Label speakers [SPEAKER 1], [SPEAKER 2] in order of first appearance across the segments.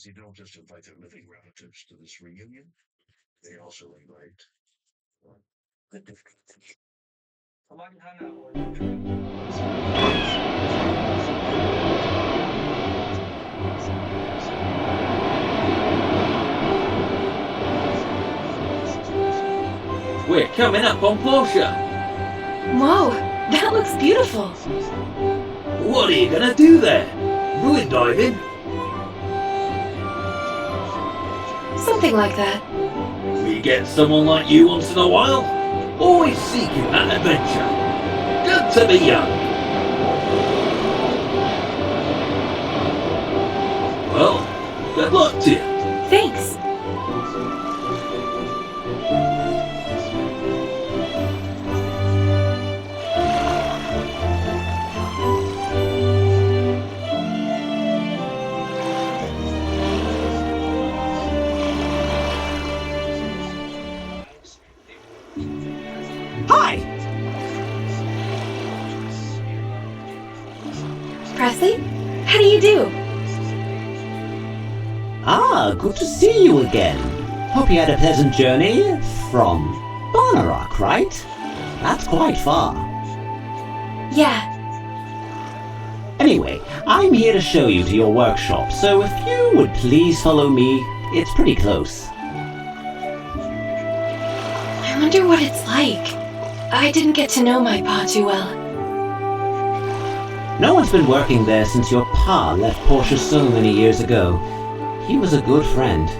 [SPEAKER 1] They don't just invite their living relatives to this reunion, they also invite the different.
[SPEAKER 2] We're coming up on Portia.
[SPEAKER 3] Whoa, that looks beautiful.
[SPEAKER 2] What are you gonna do there? Ruin diving?
[SPEAKER 3] Something like that.
[SPEAKER 2] We get someone like you once in a while. Always seeking that adventure. Good to be young. Well, good luck to you.
[SPEAKER 3] Thanks.
[SPEAKER 4] Hi!
[SPEAKER 3] Presley, how do you do?
[SPEAKER 4] Ah, good to see you again. Hope you had a pleasant journey from Barnarock, right? That's quite far.
[SPEAKER 3] Yeah.
[SPEAKER 4] Anyway, I'm here to show you to your workshop, so if you would please follow me, it's pretty close.
[SPEAKER 3] I wonder what it's like. I didn't get to know my pa too well.
[SPEAKER 4] No one's been working there since your pa left Portia so many years ago. He was a good friend.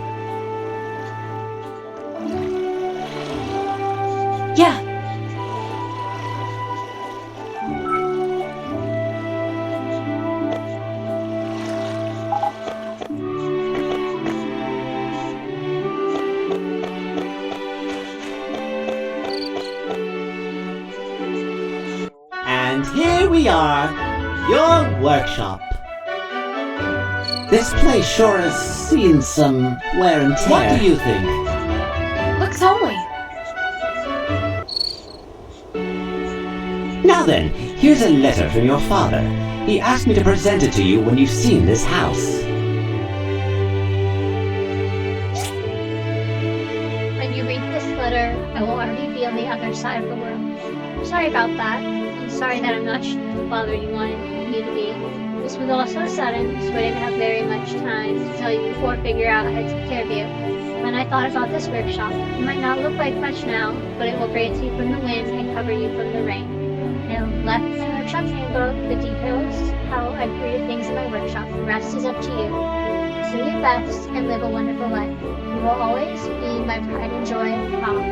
[SPEAKER 3] Yeah.
[SPEAKER 4] And here we are, your workshop. This place sure has seen some wear and tear. What do you think?
[SPEAKER 3] Looks homely.
[SPEAKER 4] Now then, here's a letter from your father. He asked me to present it to you when you've seen this house.
[SPEAKER 5] When you read this letter, I will already be on the other side of the world. Sorry about that. I'm sorry that I'm not the father you wanted me to be. This was all so sudden, so I didn't have very much time to tell you or figure out how to take care of you. When I thought about this workshop, it might not look like much now, but it will brace you from the wind and cover you from the rain. I left in the workshop handbook the details, how I created things in my workshop. The rest is up to you. So do your best and live a wonderful life. You will always be my pride and joy, Mom.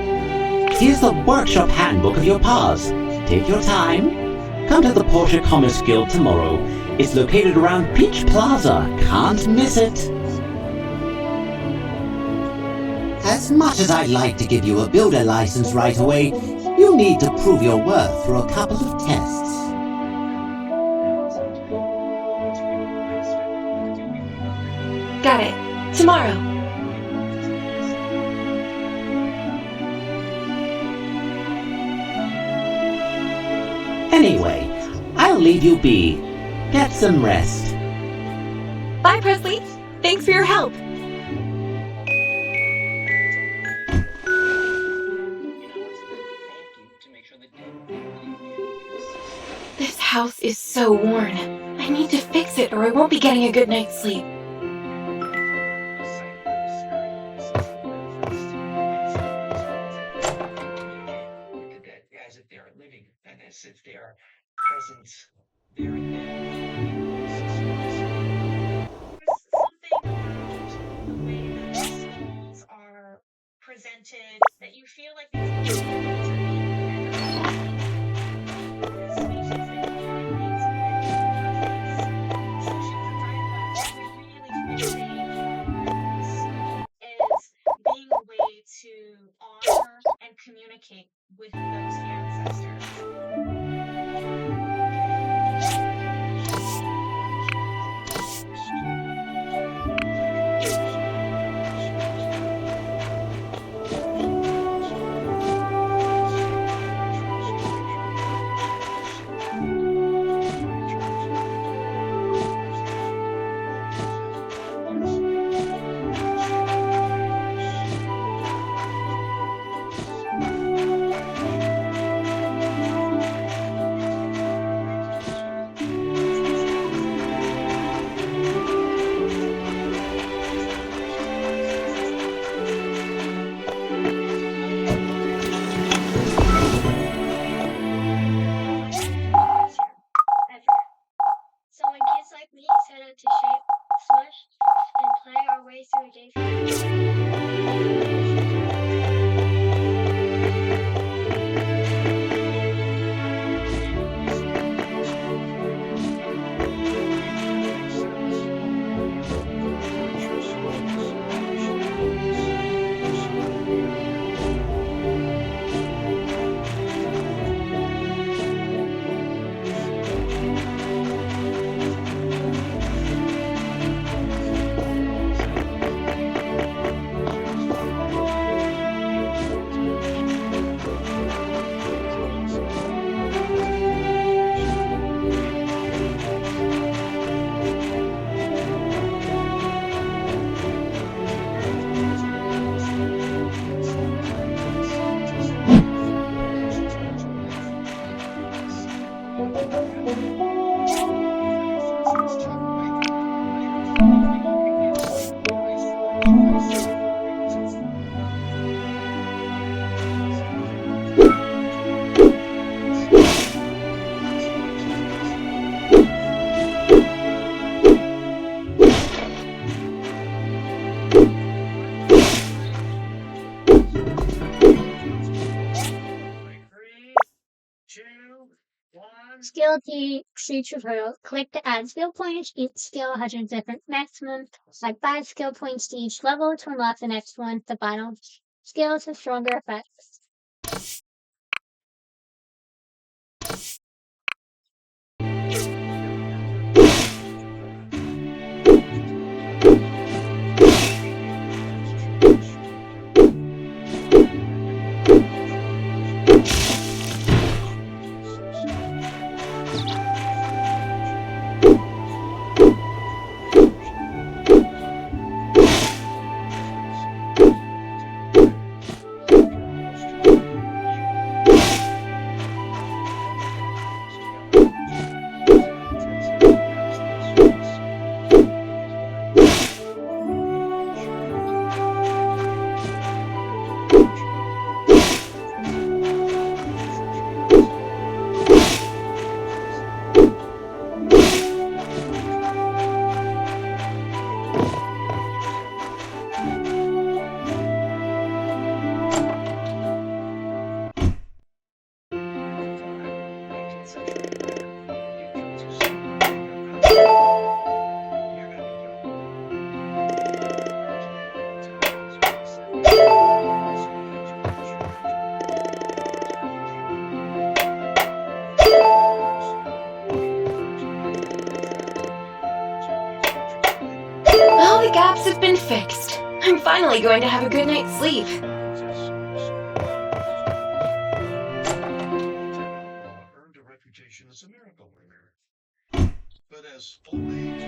[SPEAKER 4] Here's the workshop handbook of your pa's. Take your time. Come to the Portia Commerce Guild tomorrow. It's located around Peach Plaza. Can't miss it. As much as I'd like to give you a builder license right away, you'll need to prove your worth through a couple of tests.
[SPEAKER 3] Got it. Tomorrow.
[SPEAKER 4] Anyway, I'll leave you be. Get some rest.
[SPEAKER 3] Bye, Presley. Thanks for your help. This house is so worn. I need to fix it or I won't be getting a good night's sleep.
[SPEAKER 1] As if they are living and as if they are present there and then.
[SPEAKER 6] The way that the skulls are presented, that you feel like these is being a way to honor and communicate with those ancestors.
[SPEAKER 1] 2, 1.
[SPEAKER 5] Skill tree tutorial. Click to add skill points. Each skill has a different maximum. Add 5 skill points to each level to unlock the next one. The final skills have stronger effects.
[SPEAKER 3] All the gaps have been fixed. I'm finally going to have a good night's sleep.
[SPEAKER 1] Earned a reputation as a miracle worker. But as old age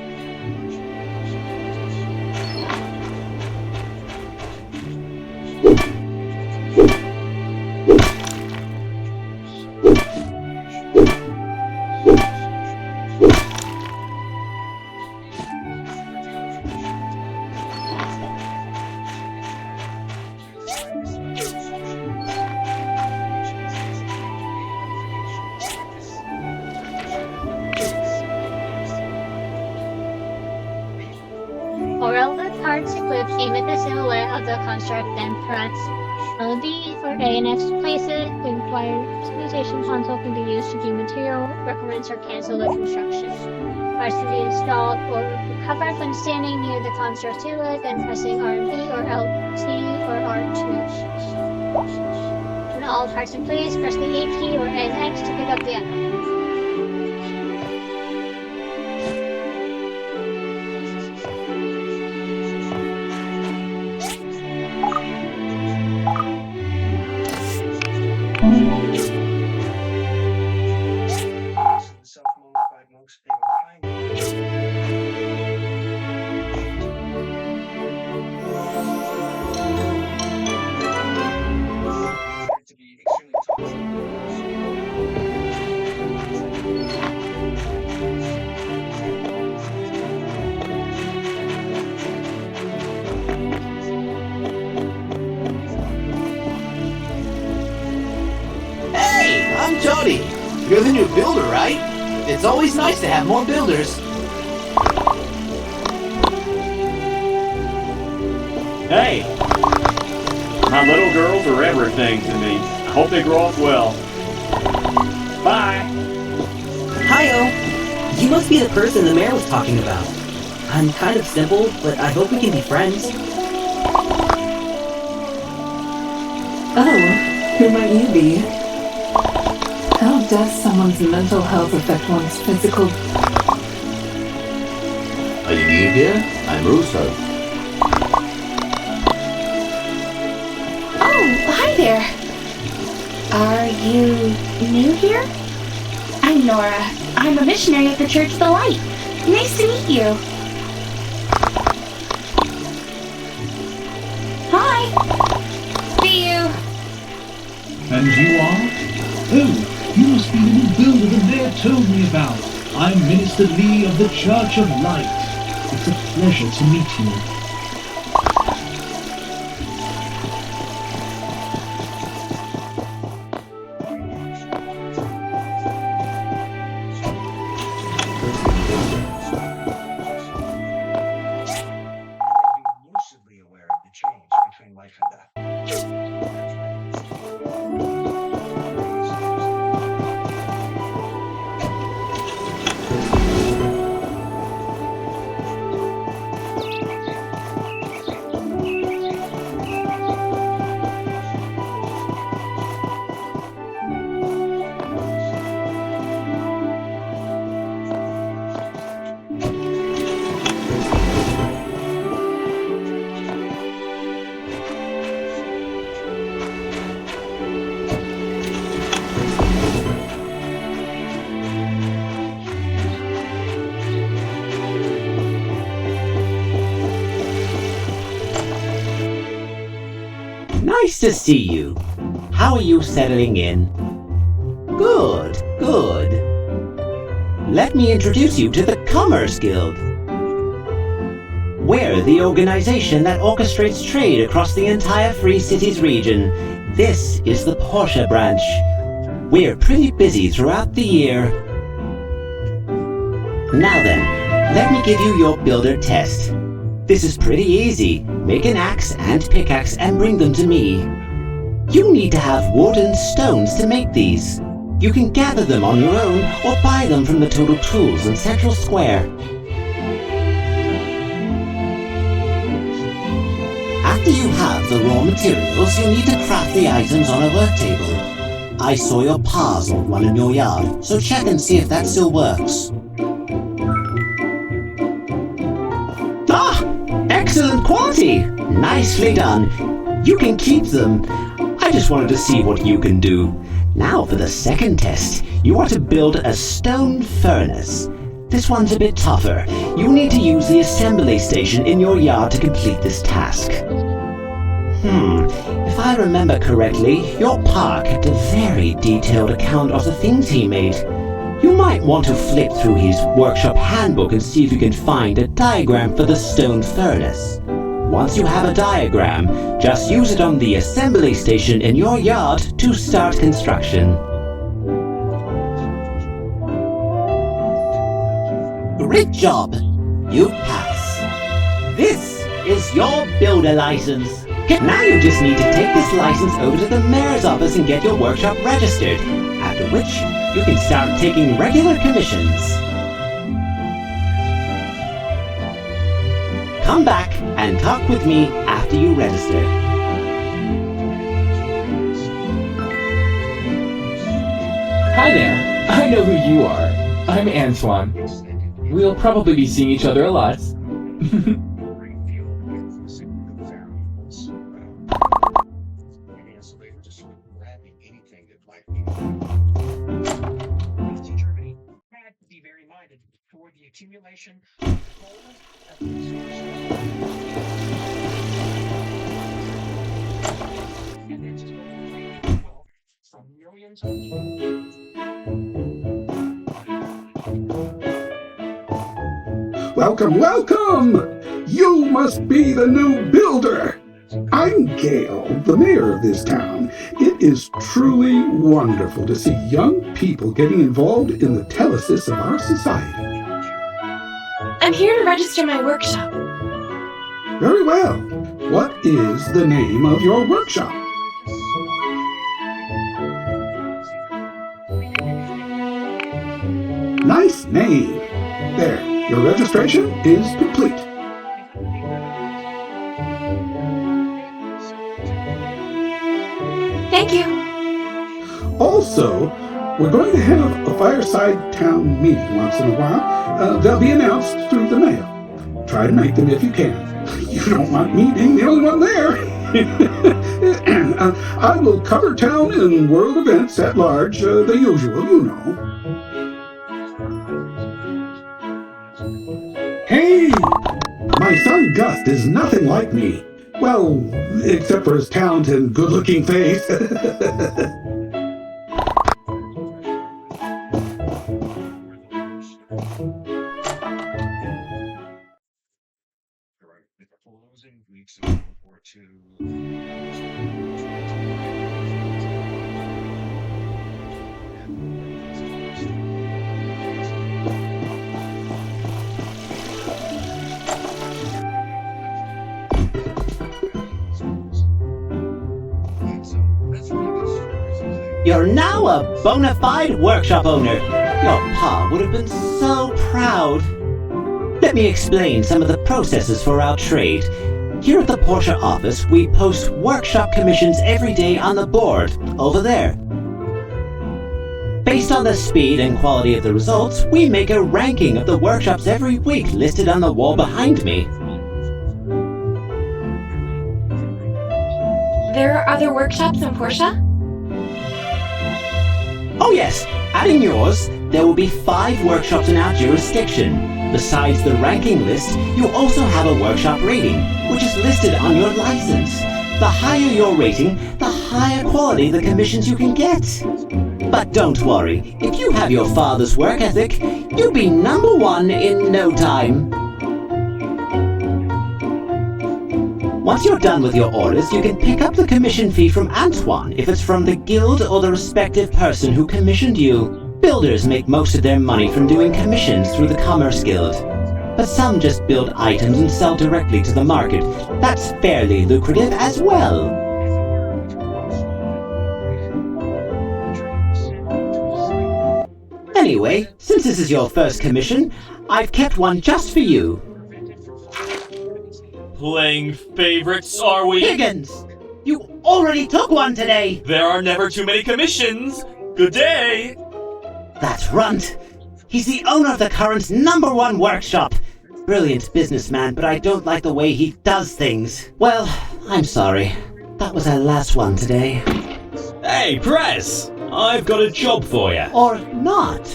[SPEAKER 5] Cards equipped aim at the silhouette of the construct, then press LD or A next to place it. The required customization console can be used to view material, recommence, or cancel the construction. Cards can be installed or recovered when standing near the construct silhouette, then pressing RB or LT or R2. When all parts in place, press the A key or NX to pick up the item.
[SPEAKER 1] self-modified monks, they were kind to be extremely
[SPEAKER 4] Hey, I'm Tony. You're the new builder, right? It's always nice to have more builders.
[SPEAKER 2] Hey! My little girls are everything to me. I hope they grow up well. Bye!
[SPEAKER 7] Hi-oh! You must be the person the mayor was talking about. I'm kind of simple, but I hope we can be friends.
[SPEAKER 8] Oh, who might you be? How does someone's mental health affect one's physical?
[SPEAKER 4] Are you new here? I'm Russo.
[SPEAKER 3] Oh, hi there. Are you new here? I'm Nora. I'm a missionary at the Church of the Light. Nice to meet you. Hi. See you.
[SPEAKER 9] And you are? Oh, you must be the new builder the mayor told me about. I'm Minister Lee of the Church of Light. It's a pleasure to meet you.
[SPEAKER 1] be lucidly aware of the change between life and death.
[SPEAKER 4] Nice to see you. How are you settling in? Good, good. Let me introduce you to the Commerce Guild. We're the organization that orchestrates trade across the entire Free Cities region. This is the Portia branch. We're pretty busy throughout the year. Now then, let me give you your builder test. This is pretty easy. Make an axe and pickaxe and bring them to me. You need to have wood and stones to make these. You can gather them on your own or buy them from the Total Tools in Central Square. After you have the raw materials, you need to craft the items on a work table. I saw your paws on one in your yard, so check and see if that still works. Ah! Excellent quality! Nicely done. You can keep them. I just wanted to see what you can do. Now for the second test. You are to build a stone furnace. This one's a bit tougher. You need to use the assembly station in your yard to complete this task. If I remember correctly, your pa kept a very detailed account of the things he made. You might want to flip through his workshop handbook and see if you can find a diagram for the stone furnace. Once you have a diagram, just use it on the assembly station in your yard to start construction. Great job! You pass. This is your builder license. Now you just need to take this license over to the mayor's office and get your workshop registered, after which you can start taking regular commissions. Come back and talk with me after you register.
[SPEAKER 10] Hi there, I know who you are. I'm Antoine. We'll probably be seeing each other a lot.
[SPEAKER 1] Toward the accumulation of gold and then just from millions of
[SPEAKER 11] Welcome, welcome! You must be the new builder! I'm Gale, the mayor of this town. It is truly wonderful to see young people getting involved in the telesis of our society.
[SPEAKER 3] I'm here to register my workshop.
[SPEAKER 11] Very well. What is the name of your workshop? Nice name. There, your registration is complete.
[SPEAKER 3] Thank you.
[SPEAKER 11] Also, we're going to have a fireside town meeting once in a while. They'll be announced through the mail. Try to make them if you can. You don't want me being the only one there. And I will cover town and world events at large, the usual, you know. Hey! My son Gus is nothing like me. Well, except for his talent and good-looking face.
[SPEAKER 1] closing weeks of World War II.
[SPEAKER 4] You're now a bona fide workshop owner. Your pa would have been so proud. Let me explain some of the processes for our trade. Here at the Portia office, we post workshop commissions every day on the board, over there. Based on the speed and quality of the results, we make a ranking of the workshops every week listed on the wall behind me.
[SPEAKER 3] There are other workshops in Portia?
[SPEAKER 4] Oh yes, adding yours, there will be 5 workshops in our jurisdiction. Besides the ranking list, you also have a workshop rating, which is listed on your license. The higher your rating, the higher quality the commissions you can get. But don't worry, if you have your father's work ethic, you'll be number one in no time. Once you're done with your orders, you can pick up the commission fee from Antoine if it's from the guild or the respective person who commissioned you. Builders make most of their money from doing commissions through the Commerce Guild. But some just build items and sell directly to the market. That's fairly lucrative as well. Anyway, since this is your first commission, I've kept one just for you.
[SPEAKER 2] Playing favorites, are we?
[SPEAKER 4] Higgins! You already took one today!
[SPEAKER 2] There are never too many commissions! Good day!
[SPEAKER 4] That's Runt. He's the owner of the current #1 workshop. Brilliant businessman, but I don't like the way he does things. Well, I'm sorry. That was our last one today.
[SPEAKER 2] Hey, Press! I've got a job for you.
[SPEAKER 4] Or not.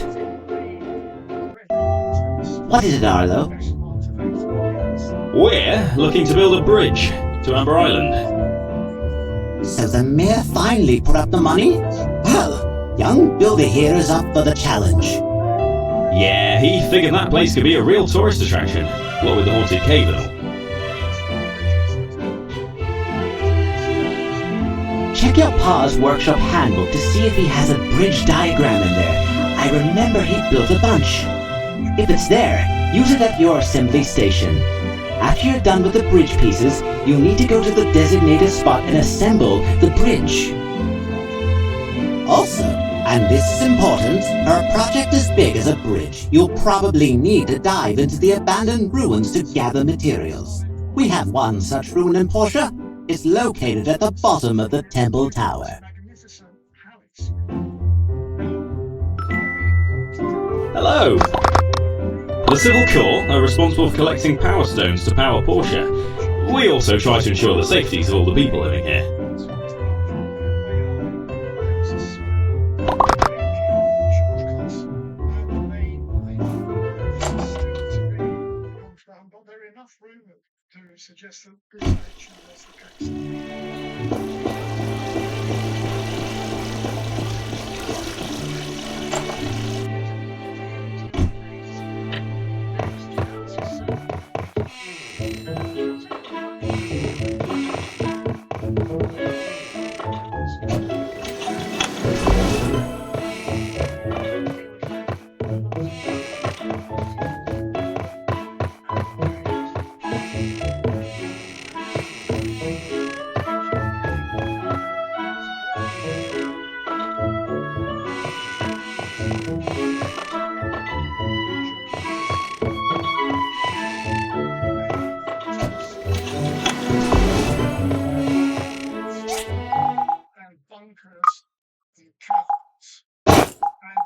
[SPEAKER 4] What is it, Arlo?
[SPEAKER 2] We're looking to build a bridge to Amber Island.
[SPEAKER 4] So the mayor finally put up the money? Well, young Builder here is up for the challenge.
[SPEAKER 2] Yeah, he figured that place could be a real tourist attraction. What with the haunted cave and all.
[SPEAKER 4] Check your pa's workshop handbook to see if he has a bridge diagram in there. I remember he built a bunch. If it's there, use it at your assembly station. After you're done with the bridge pieces, you'll need to go to the designated spot and assemble the bridge. Also, and this is important, our project is big as a bridge. You'll probably need to dive into the abandoned ruins to gather materials. We have one such ruin in Portia. It's located at the bottom of the temple tower.
[SPEAKER 2] Hello! The Civil Corps are responsible for collecting power stones to power Portia. We also try to ensure the safety of all the people living here.
[SPEAKER 1] Suggest that this actually was the case.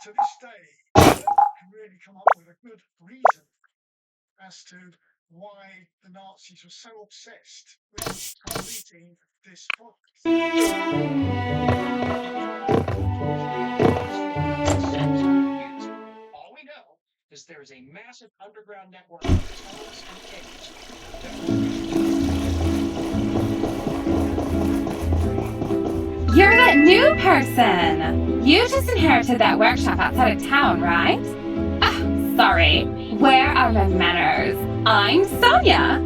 [SPEAKER 1] To this day, I can really come up with a good reason as to why the Nazis were so obsessed with completing this project. All we know is there is a massive underground network of tunnels and caves.
[SPEAKER 12] You're that new person! You just inherited that workshop outside of town, right? Ah, sorry. Where are my manners? I'm Sonia!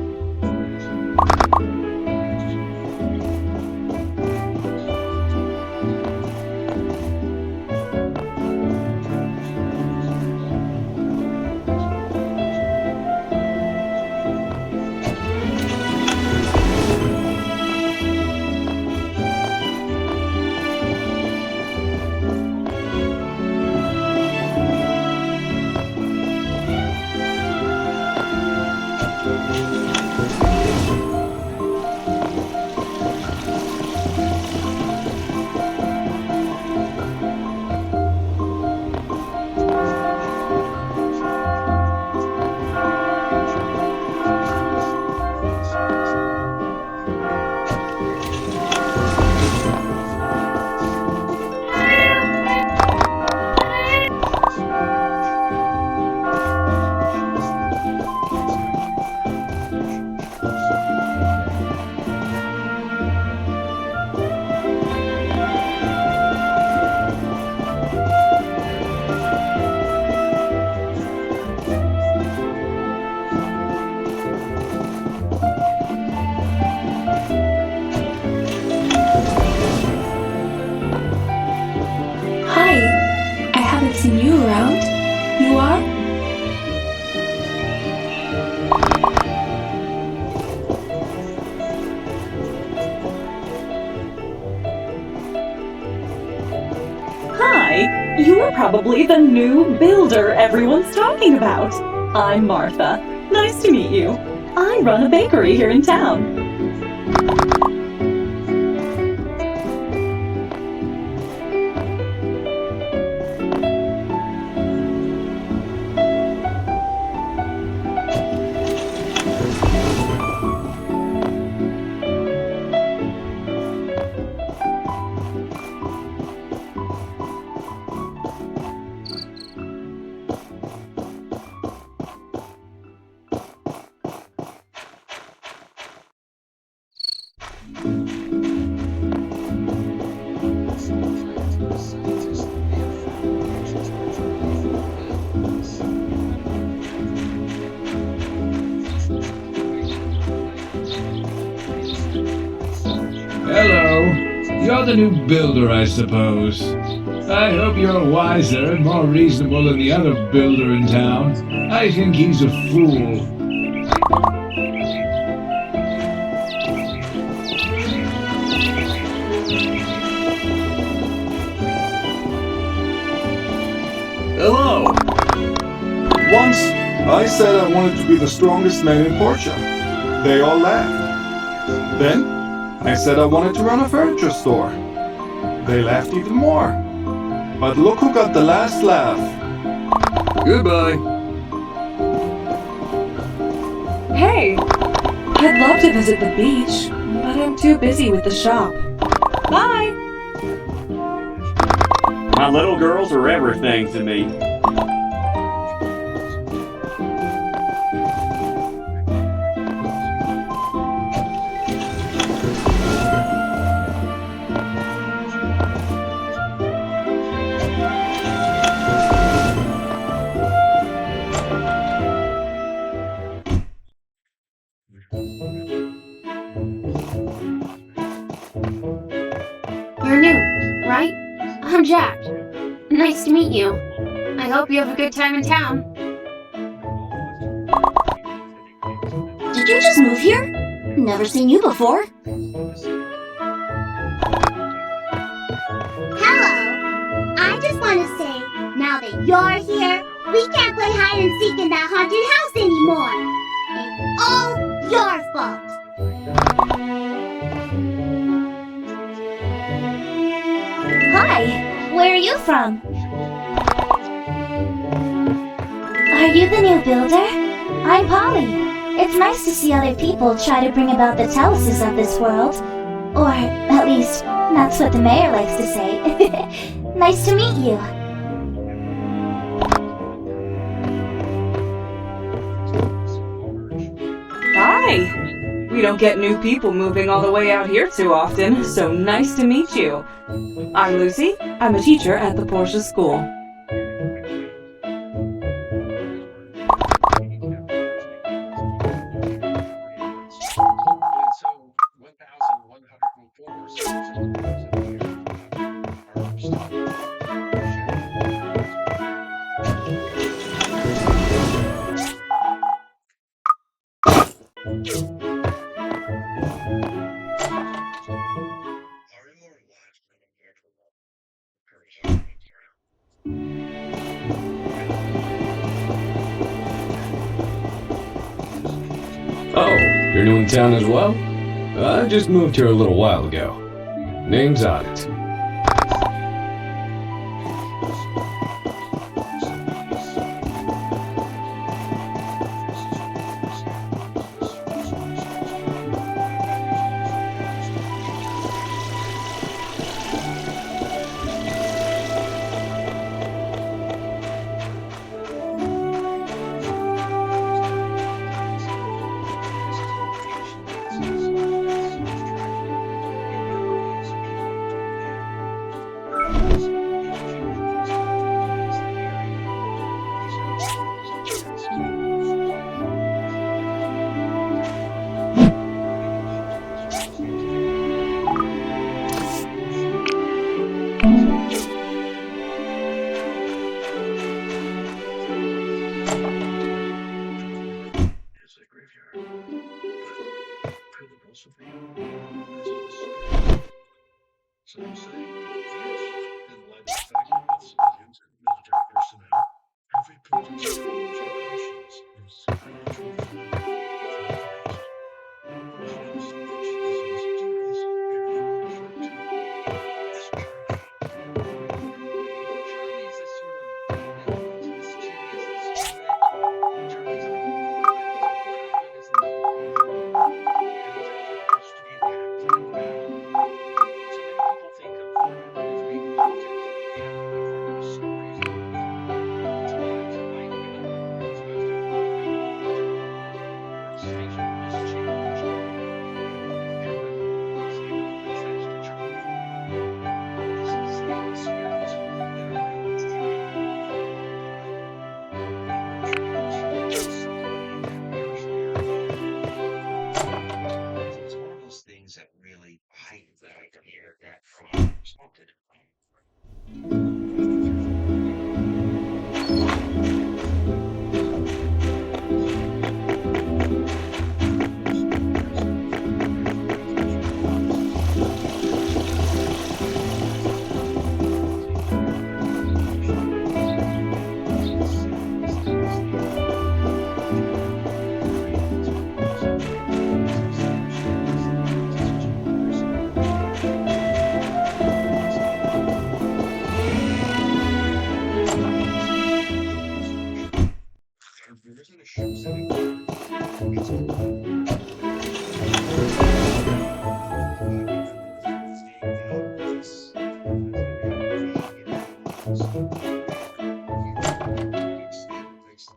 [SPEAKER 13] Hi, you are probably the new builder everyone's talking about. I'm Martha. Nice to meet you. I run a bakery here in town.
[SPEAKER 9] Hello. You're the new builder, I suppose. I hope you're wiser and more reasonable than the other builder in town. I think he's a fool.
[SPEAKER 14] Hello! Once, I said I wanted to be the strongest man in Portia. They all laughed. Then, I said I wanted to run a furniture store. They laughed even more. But look who got the last laugh. Goodbye.
[SPEAKER 8] Hey, I'd love to visit the beach, but I'm too busy with the shop. Bye!
[SPEAKER 15] My little girls are everything to me.
[SPEAKER 3] You're new, right? I'm Jack. Nice to meet you. I hope you have a good time in town. Did you just move here? Never seen you before.
[SPEAKER 16] Hello. I just want to say, now that you're here, we can't play hide and seek in that haunted house anymore. It's all your fault.
[SPEAKER 3] Hi, where are you from? Are you the new builder? I'm Polly. It's nice to see other people try to bring about the telesis of this world. Or, at least, that's what the mayor likes to say. Nice to meet you.
[SPEAKER 13] Hi! We don't get new people moving all the way out here too often, so nice to meet you. I'm Lucy. I'm a teacher at the Portia school.
[SPEAKER 17] Oh, you're new in town as well? I just moved here a little while ago. Name's Auditor.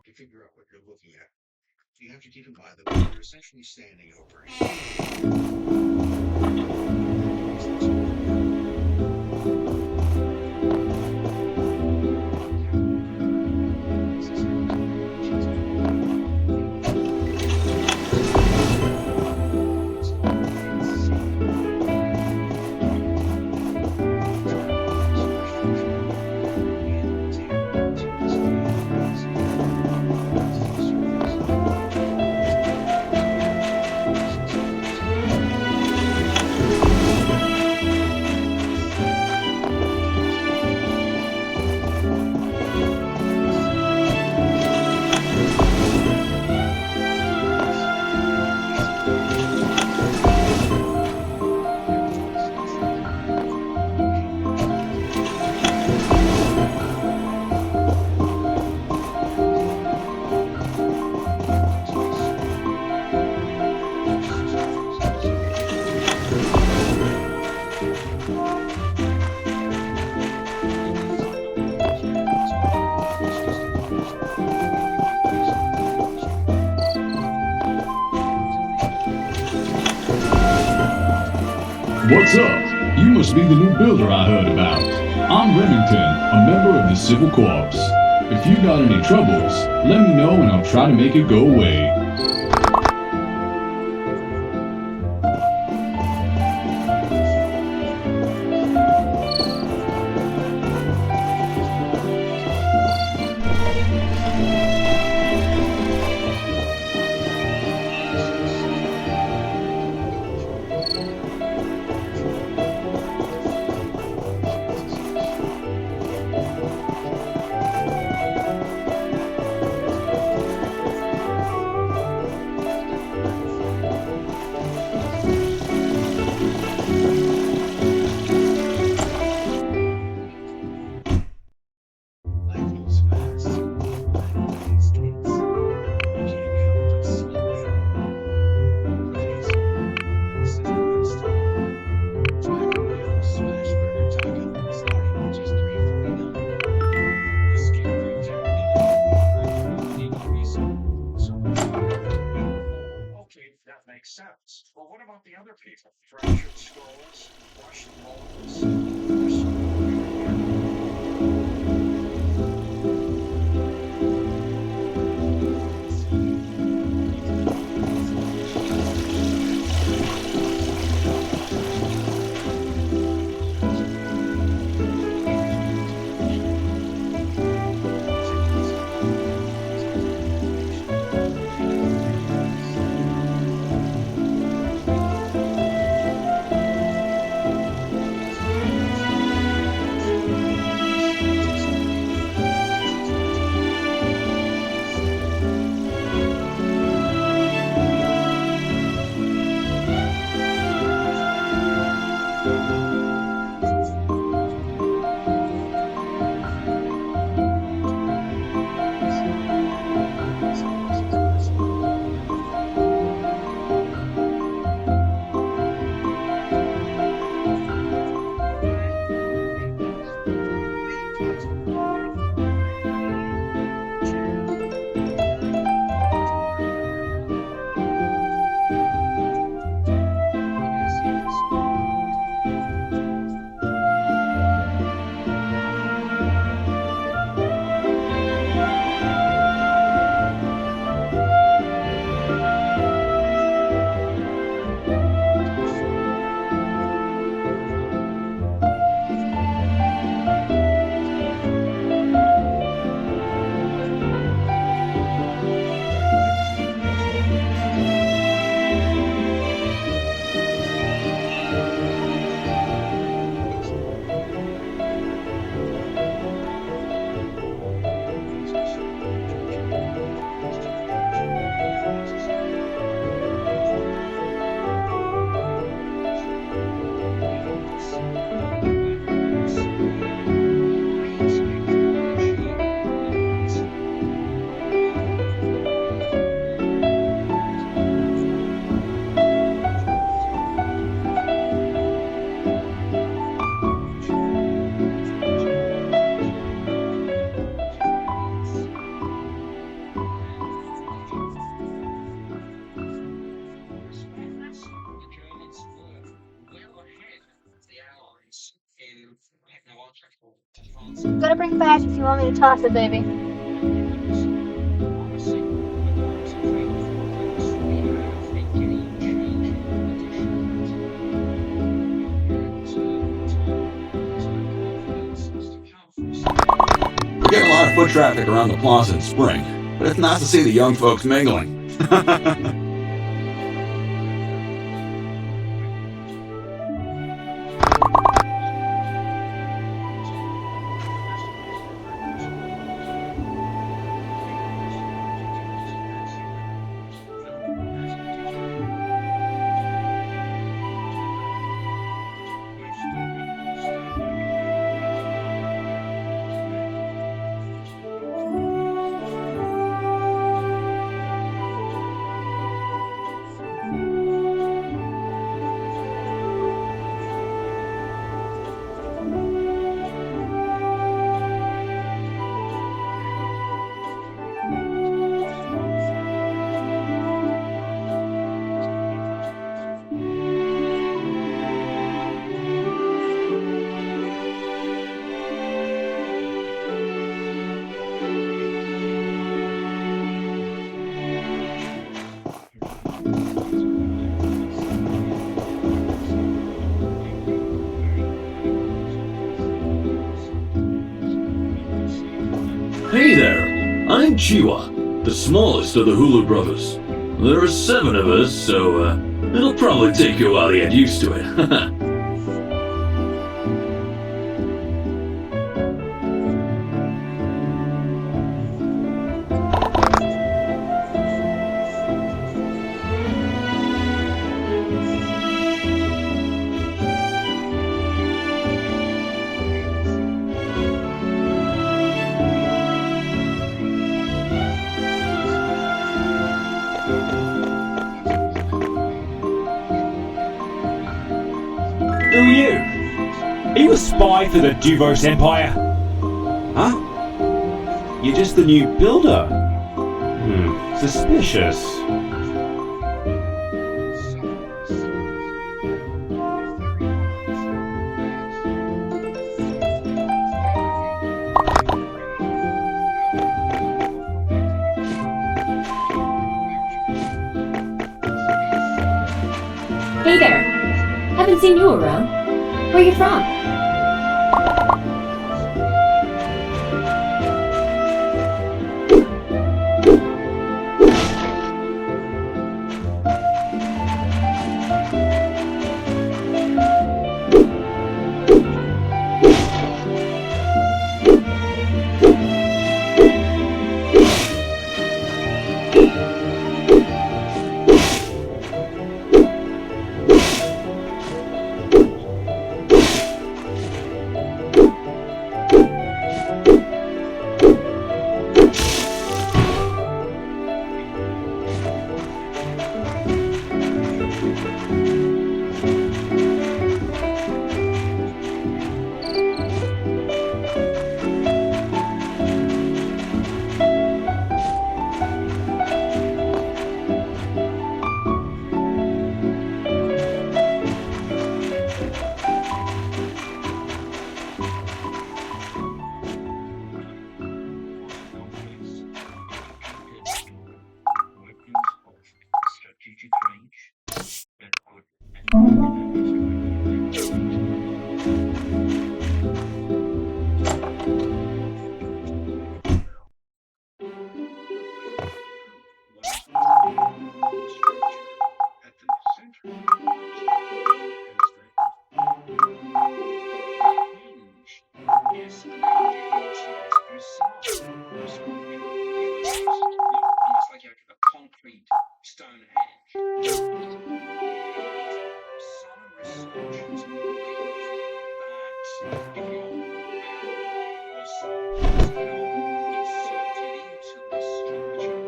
[SPEAKER 18] To figure out what you're looking at, you have to keep in mind that you're essentially standing over.
[SPEAKER 9] What's up? You must be the new builder I heard about. I'm Remington, a member of the Civil Corps. If you got any troubles, let me know and I'll try to make it go away.
[SPEAKER 1] Makes sense. But what about the other people? Fractured skulls, crushed bones.
[SPEAKER 5] Gotta bring back if you want me to toss it, baby.
[SPEAKER 14] We get a lot of foot traffic around the plaza in spring, but it's nice to see the young folks mingling.
[SPEAKER 19] Hey there, I'm Chiwa, the smallest of the Hulu brothers. There are 7 of us, so it'll probably take you a while to get used to it.
[SPEAKER 2] Who are you? Are you a spy for the Duvos Empire? Huh? You're just the new builder? Suspicious.
[SPEAKER 20] Hey there. Haven't seen you around. Where you from?
[SPEAKER 18] It's like a concrete Stonehenge. Some researchers believe that if your will was somehow inserted into this structure,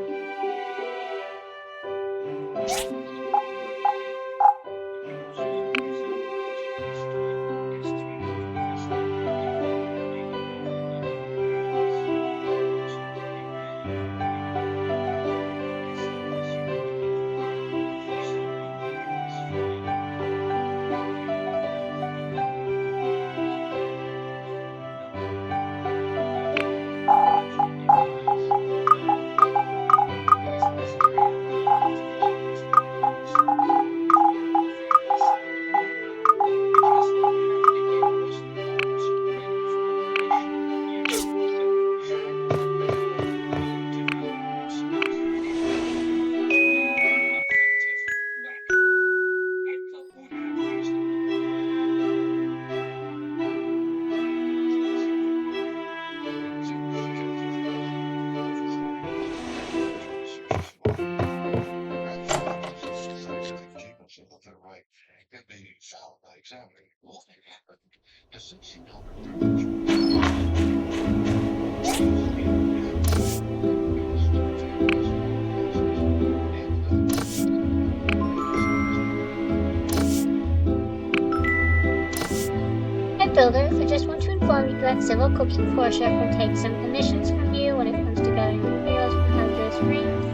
[SPEAKER 5] Civil Cookie Portia can take some commissions from you when it comes to gathering materials from hazardous rings.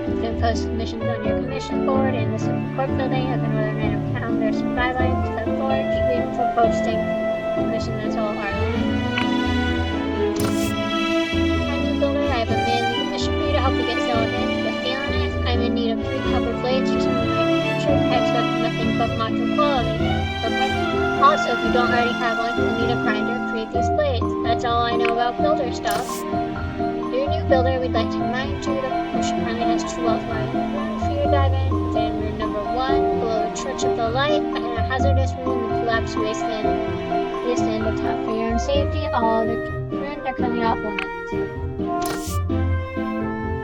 [SPEAKER 5] You can post commissions on your commission board in the Civil Court building at the northern end of town. There's some guidelines that large even for posting commission. That's all our line. My new builder, I have a manly commission for you to help you get settled in. Get feeling it. I'm in need of 3 copper blades for some of my furniture. I expect nothing but module quality. Okay? Also, if you don't already have one, you'll need a grinder to create these blades. That's all I know about builder stuff. For your new builder, we'd like to remind you that Portia currently has 2 authorized rooms for you to dive in. Within room number 1, below the Church of the Light, and a hazardous room in the collapsed wasteland of town. For your own safety, all other rooms are currently off limits.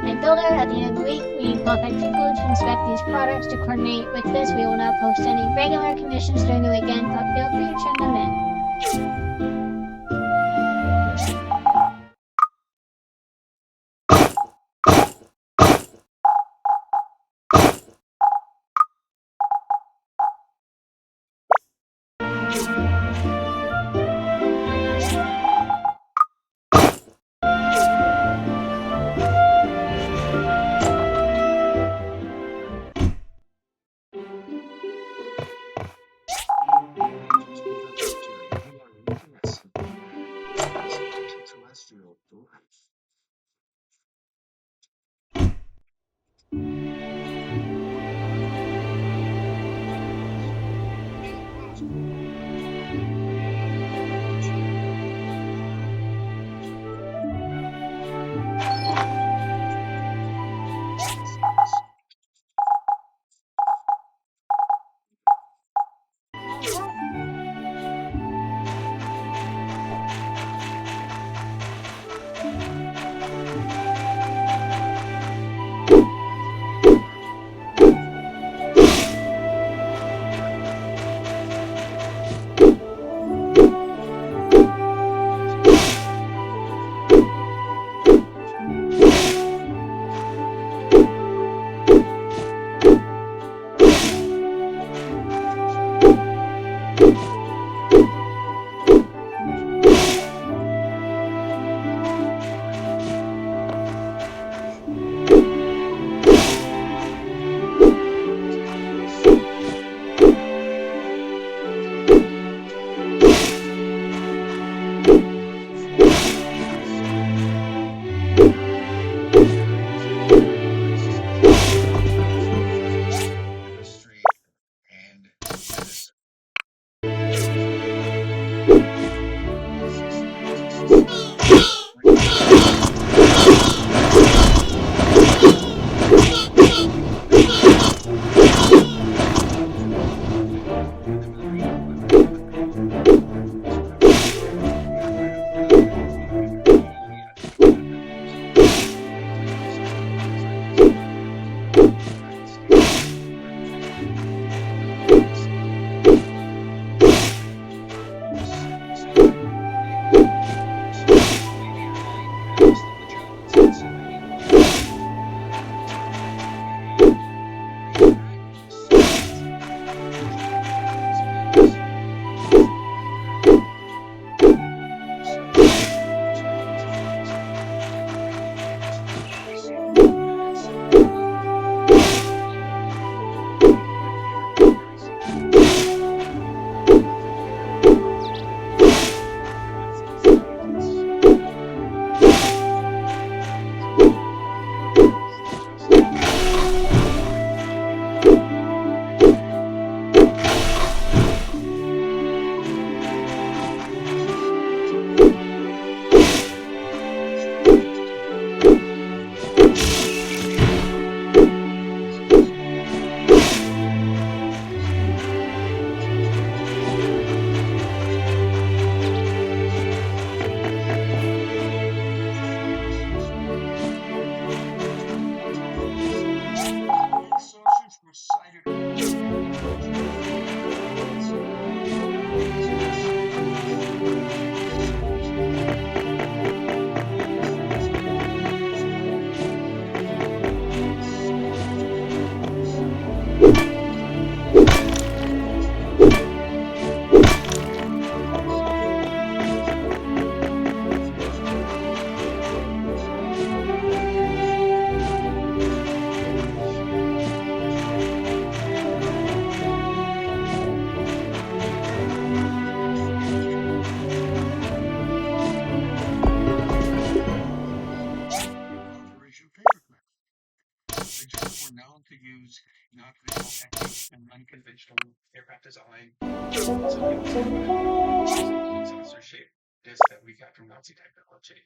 [SPEAKER 5] And builder, at the end of the week, we need qualified people to inspect these products. To coordinate with this, we will not post any regular commissions during the weekend, but feel free to turn them in.
[SPEAKER 18] to use non-traditional techniques and unconventional aircraft design. Censorship this that we got from Nazi technology.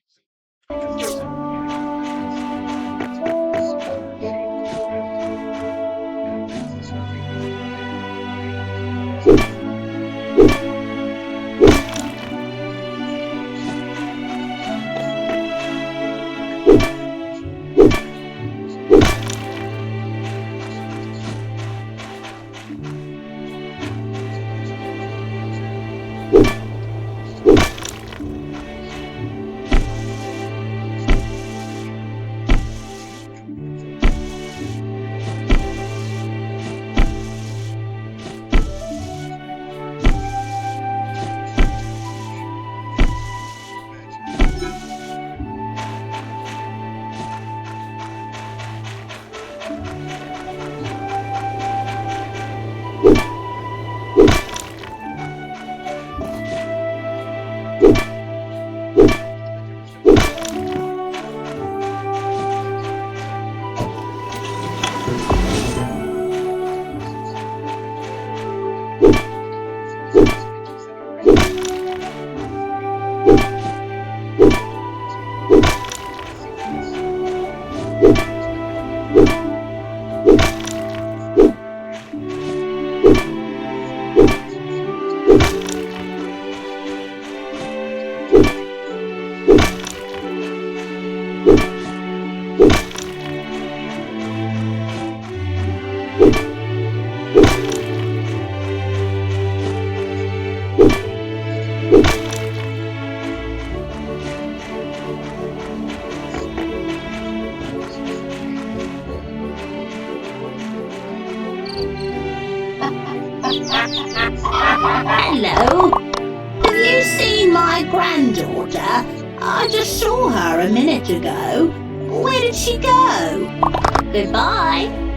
[SPEAKER 4] Hello. Have you seen my granddaughter? I just saw her a minute ago. Where did she go? Goodbye.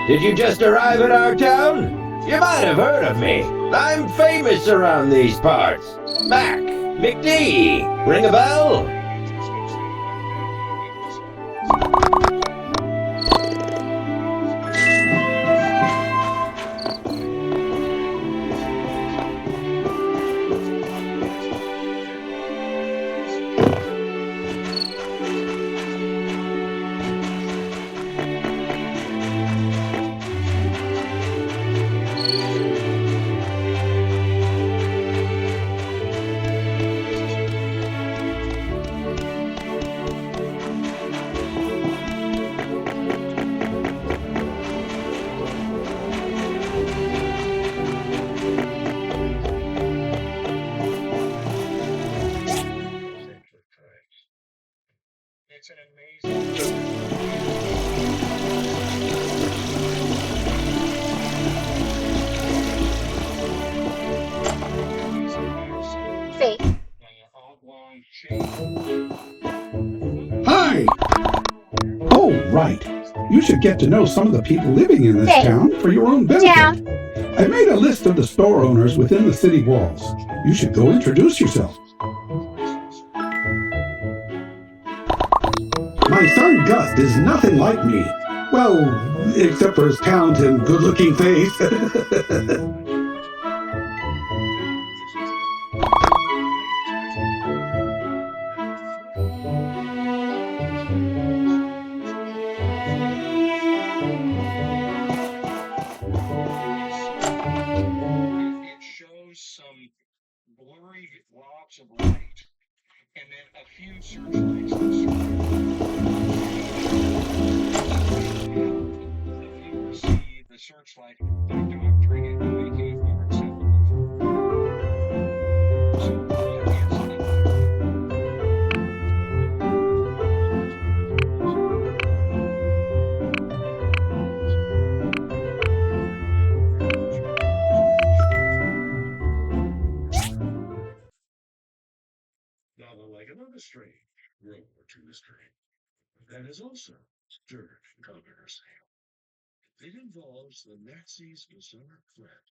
[SPEAKER 21] Did you just arrive at our town? You might have heard of me. I'm famous around these parts. Mac, McD, ring a bell?
[SPEAKER 1] It's an amazing.
[SPEAKER 5] Fake.
[SPEAKER 11] Hi! Oh, right. You should get to know some of the people living in this town for your own benefit. I made a list of the store owners within the city walls. You should go introduce yourself. My son Gus is nothing like me. Well, except for his talent and good-looking face.
[SPEAKER 1] It shows some blurry blobs of light, and then a few searchlights that the viewer see the searchlight by doctoring it and making it more acceptable. Novel like another strange road to mystery that is also stirred Governor's Ale. It involves the Nazis' bizarre threat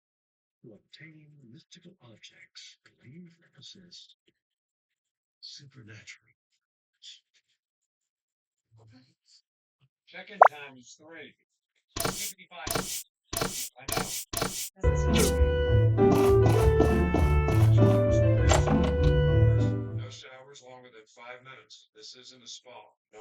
[SPEAKER 1] to obtain mystical objects believed to possess supernatural powers. Check-in time is 3. 55. I know. No showers longer than 5 minutes. This isn't a spa. No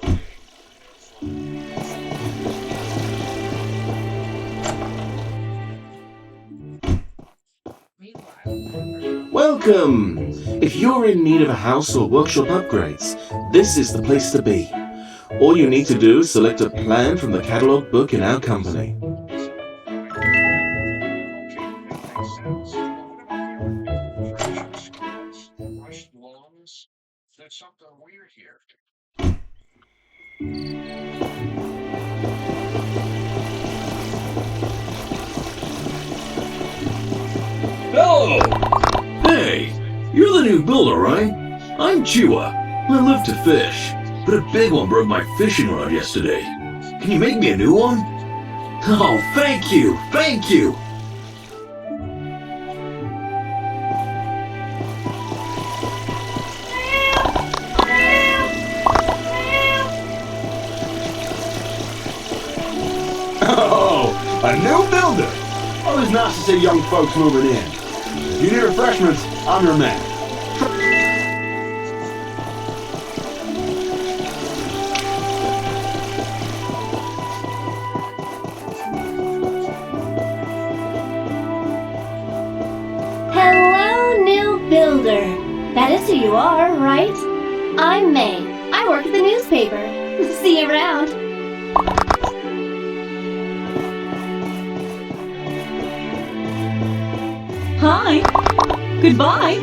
[SPEAKER 22] Welcome! If you're in need of a house or workshop upgrades, this is the place to be. All you need to do is select a plan from the catalog book in our company.
[SPEAKER 1] Rushed lawns. There's something weird here.
[SPEAKER 19] Hello! Hey, you're the new builder, right? I'm Chua. I live to fish, but a big one broke my fishing rod yesterday. Can you make me a new one? Oh, thank you! Thank you!
[SPEAKER 22] Oh, a new builder! Always nice to see young folks moving in. If you need refreshments, I'm your man.
[SPEAKER 3] Hello, new builder. That is who you are, right? I'm May. I work at the newspaper. See you around.
[SPEAKER 13] Hi. Goodbye.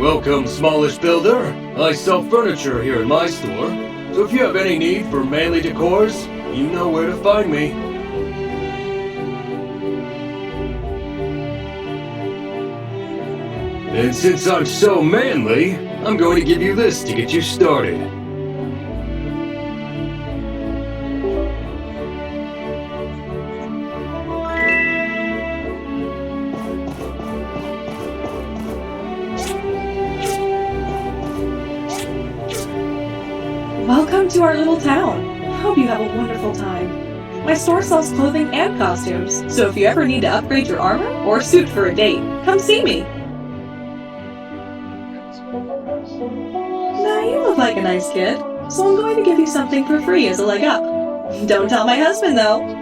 [SPEAKER 19] Welcome, smallish builder. I sell furniture here in my store, so if you have any need for manly decors, you know where to find me. And since I'm so manly, I'm going to give you this to get you started.
[SPEAKER 8] to our little town. Hope you have a wonderful time. My store sells clothing and costumes, so if you ever need to upgrade your armor or suit for a date, come see me. Now you look like a nice kid, so I'm going to give you something for free as a leg up. Don't tell my husband, though.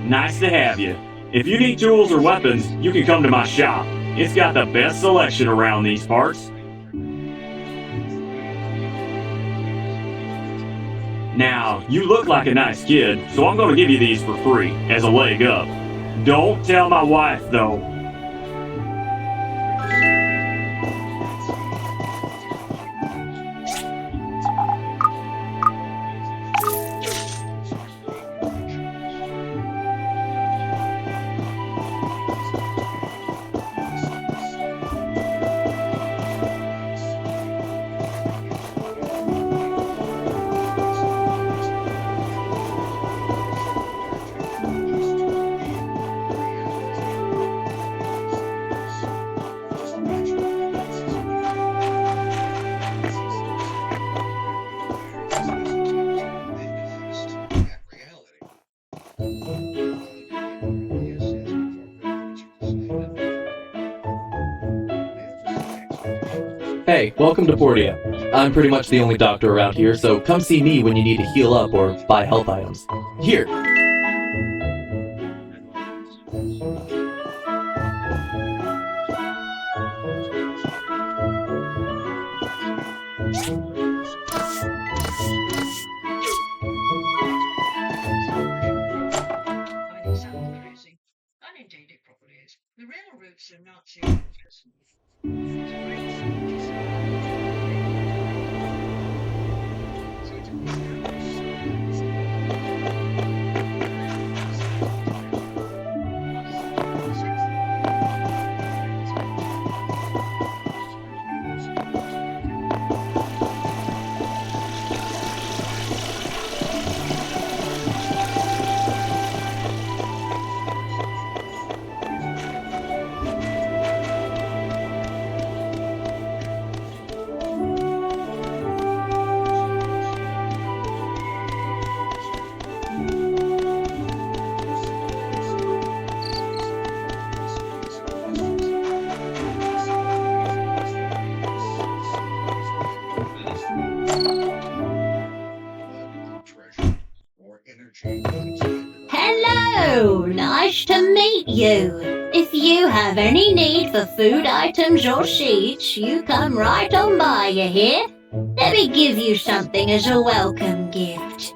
[SPEAKER 15] Nice to have you. If you need tools or weapons, you can come to my shop. It's got the best selection around these parts. Now, you look like a nice kid, so I'm going to give you these for free, as a leg up. Don't tell my wife, though.
[SPEAKER 10] Hey, welcome to Portia. I'm pretty much the only doctor around here, so come see me when you need to heal up or buy health items. Here!
[SPEAKER 1] Unedited properties. The real roots of Nazi fascism.
[SPEAKER 6] Hello, nice to meet you. If you have any need for food items or sheets, you come right on by, you hear? Let me give you something as a welcome gift.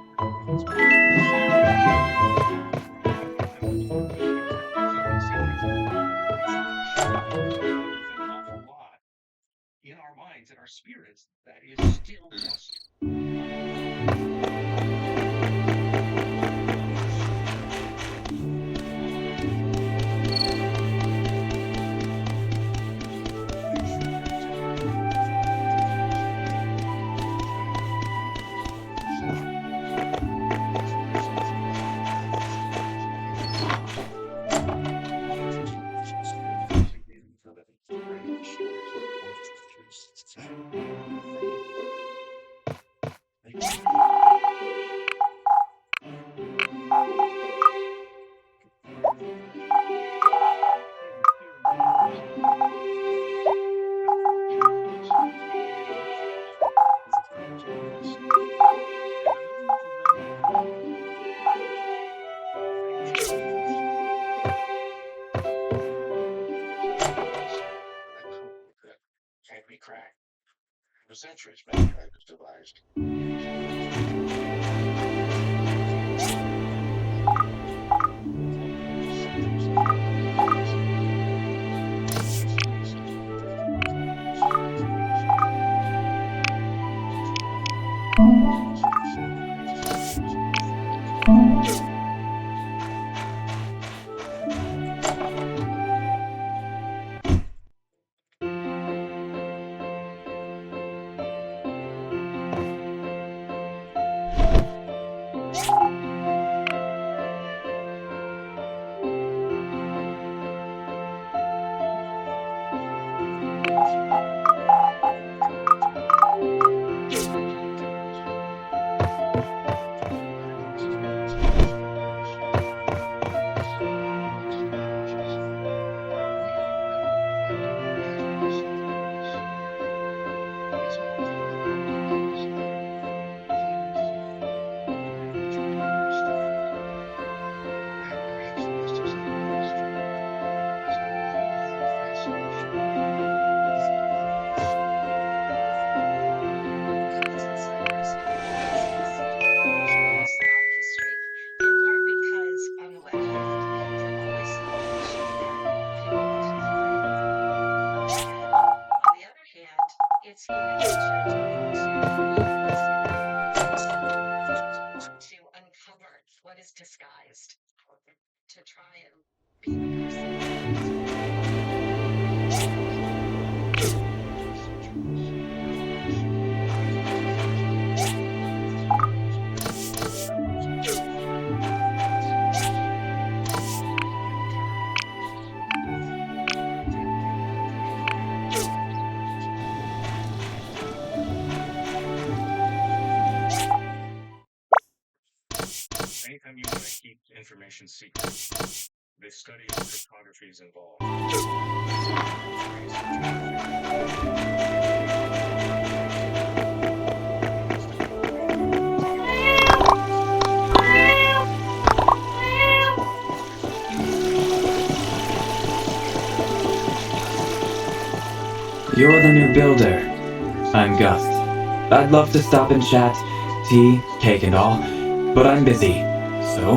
[SPEAKER 18] In our minds and our spirits, that is still just. Can't be cracked. For centuries, mankind has devised.
[SPEAKER 7] Anytime you want to keep information secret, the study of cryptography is involved.
[SPEAKER 10] You're the new builder. I'm Gus. I'd love to stop and chat, tea, cake and all, but I'm busy. So?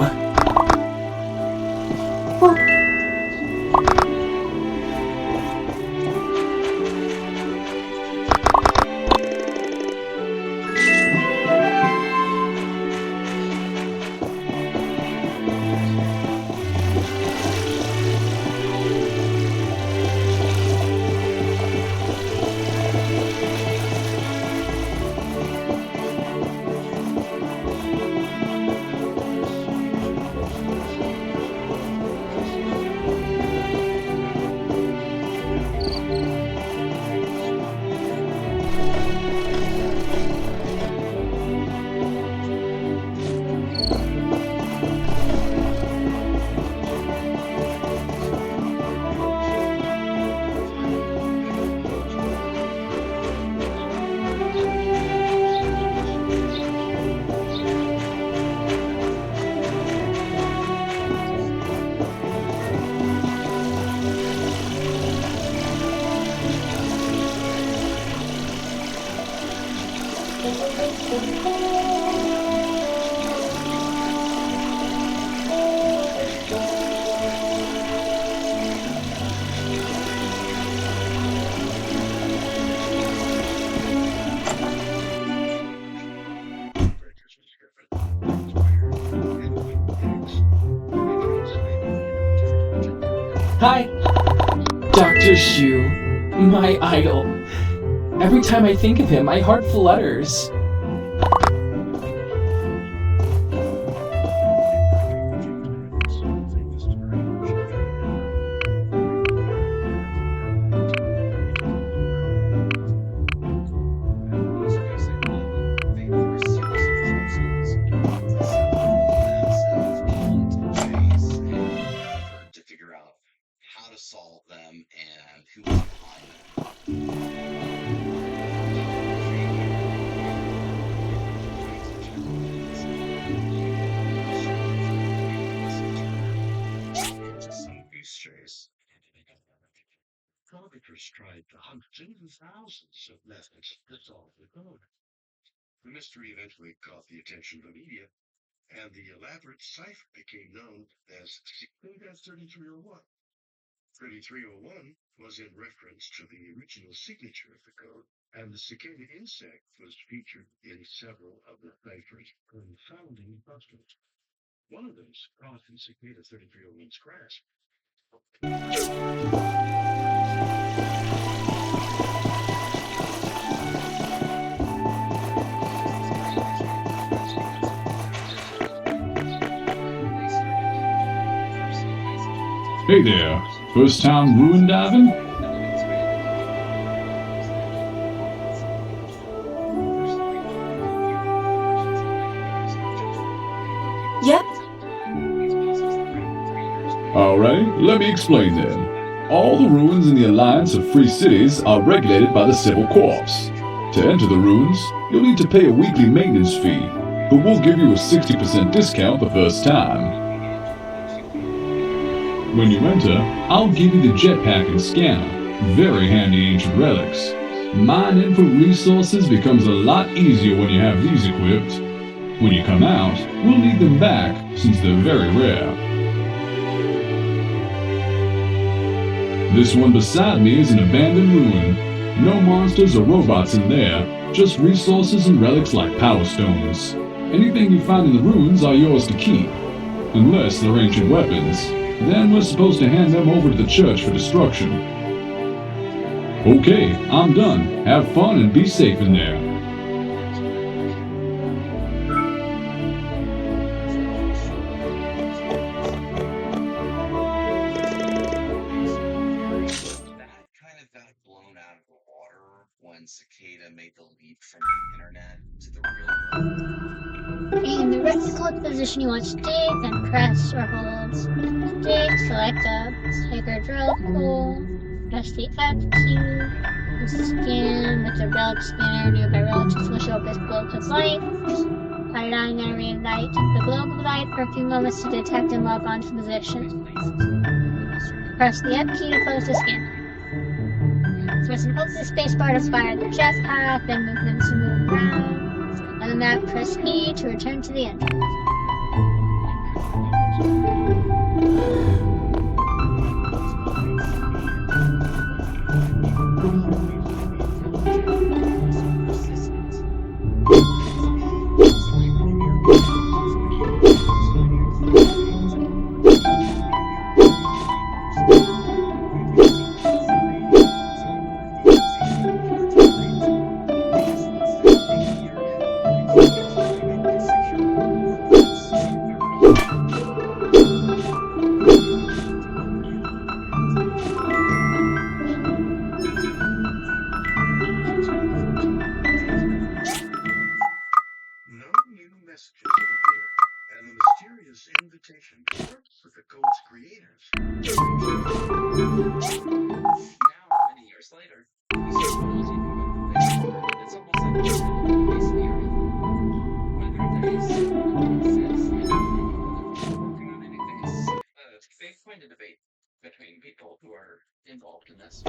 [SPEAKER 10] Hi! Dr. Shu, my idol. Every time I think of him, my heart flutters.
[SPEAKER 18] To figure out how to solve them and who was behind them. To some goose chase. Auditors tried to hunt tens of thousands of methods to solve the code. The mystery eventually caught the attention of the media, and the elaborate cipher became known as Shenanigans 3301. 3301 was in reference to the original signature of the code, and the cicada insect was featured in several of the cipher's confounding puzzles. One of those caught in cicada 3301's grasp.
[SPEAKER 9] Hey there, first time ruin diving?
[SPEAKER 8] Yep.
[SPEAKER 9] Alright, let me explain then. All the ruins in the Alliance of Free Cities are regulated by the Civil Corps. To enter the ruins, you'll need to pay a weekly maintenance fee, but we'll give you a 60% discount the first time. When you enter, I'll give you the jetpack and scanner, very handy ancient relics. Mining for resources becomes a lot easier when you have these equipped. When you come out, we'll need them back since they're very rare. This one beside me is an abandoned ruin. No monsters or robots in there, just resources and relics like power stones. Anything you find in the ruins are yours to keep, unless they're ancient weapons. Then we're supposed to hand them over to the church for destruction. Okay, I'm done. Have fun and be safe in there.
[SPEAKER 12] That kind of got blown out of the water when Cicada made the leap from the internet to the real world.
[SPEAKER 5] In the rectangle position you want to dig, then press or hold. Dig, select a tiger drill tool, press the F key, to scan with the relic scanner. Nearby relics will show up as globes of light. Light on and reignite the globe of light for a few moments to detect and log on to position. Press the F key to close the scan. Press and hold the spacebar to fire the jetpack, then move them to move around. On the map, press E to return to the entrance.
[SPEAKER 18] No new messages have appeared, and the mysterious invitation confirms with the code's creators.
[SPEAKER 12] Now, many years later, we start building it's almost like a space theory. Whether there's sense in working on anything is a big point of debate between people who are involved in this.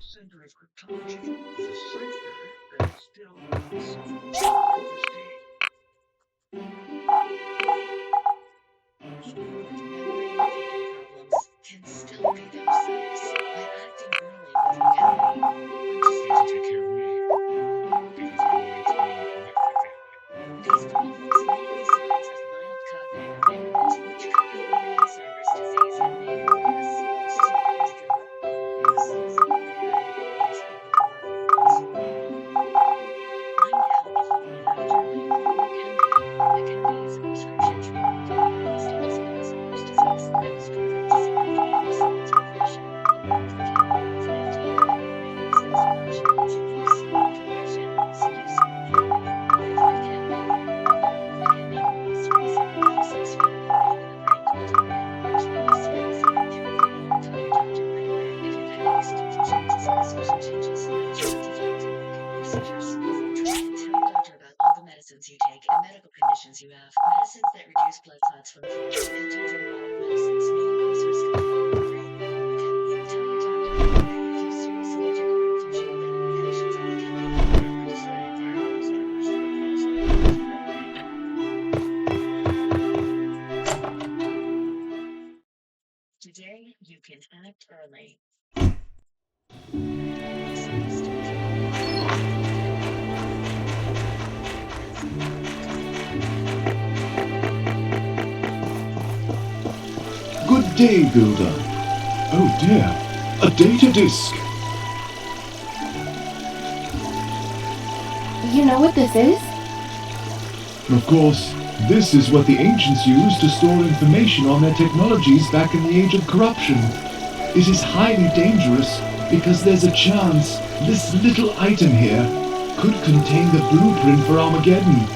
[SPEAKER 18] Center of cryptology is a cipher that is still unsolved to this day.
[SPEAKER 16] Problems can still be themselves by acting early with reality.
[SPEAKER 18] I just need to take care of me, because I'm going to need everything.
[SPEAKER 16] These problems may be signs of mild cognitive impairment, which could be early Alzheimer's disease and may progress most to vascular disease. Find help long after life can be. McKenzie is a prescription treatment for Alzheimer's disease that was proven to significantly reduce deprivation, improve the quality of life to reduce emotions, use, depression, use, if I can be. McKenzie promotes reset access for everything in the brain cultivate, which leads to reset activity. Tell your doctor right away if you've had any symptom changes and social changes. Procedures. Try and tell your doctor about all the medicines you take and medical conditions you have. Medicines that reduce blood clots from falls and antibiotic medicines may increase risk of bleeding the brain. Tell your doctor right away if you have serious allergic or infectional medications on Today, you can act early.
[SPEAKER 9] Good day, Builder. Oh dear, a data disk.
[SPEAKER 20] You know what this is?
[SPEAKER 9] Of course, this is what the ancients used to store information on their technologies back in the age of corruption. It is highly dangerous because there's a chance this little item here could contain the blueprint for Armageddon.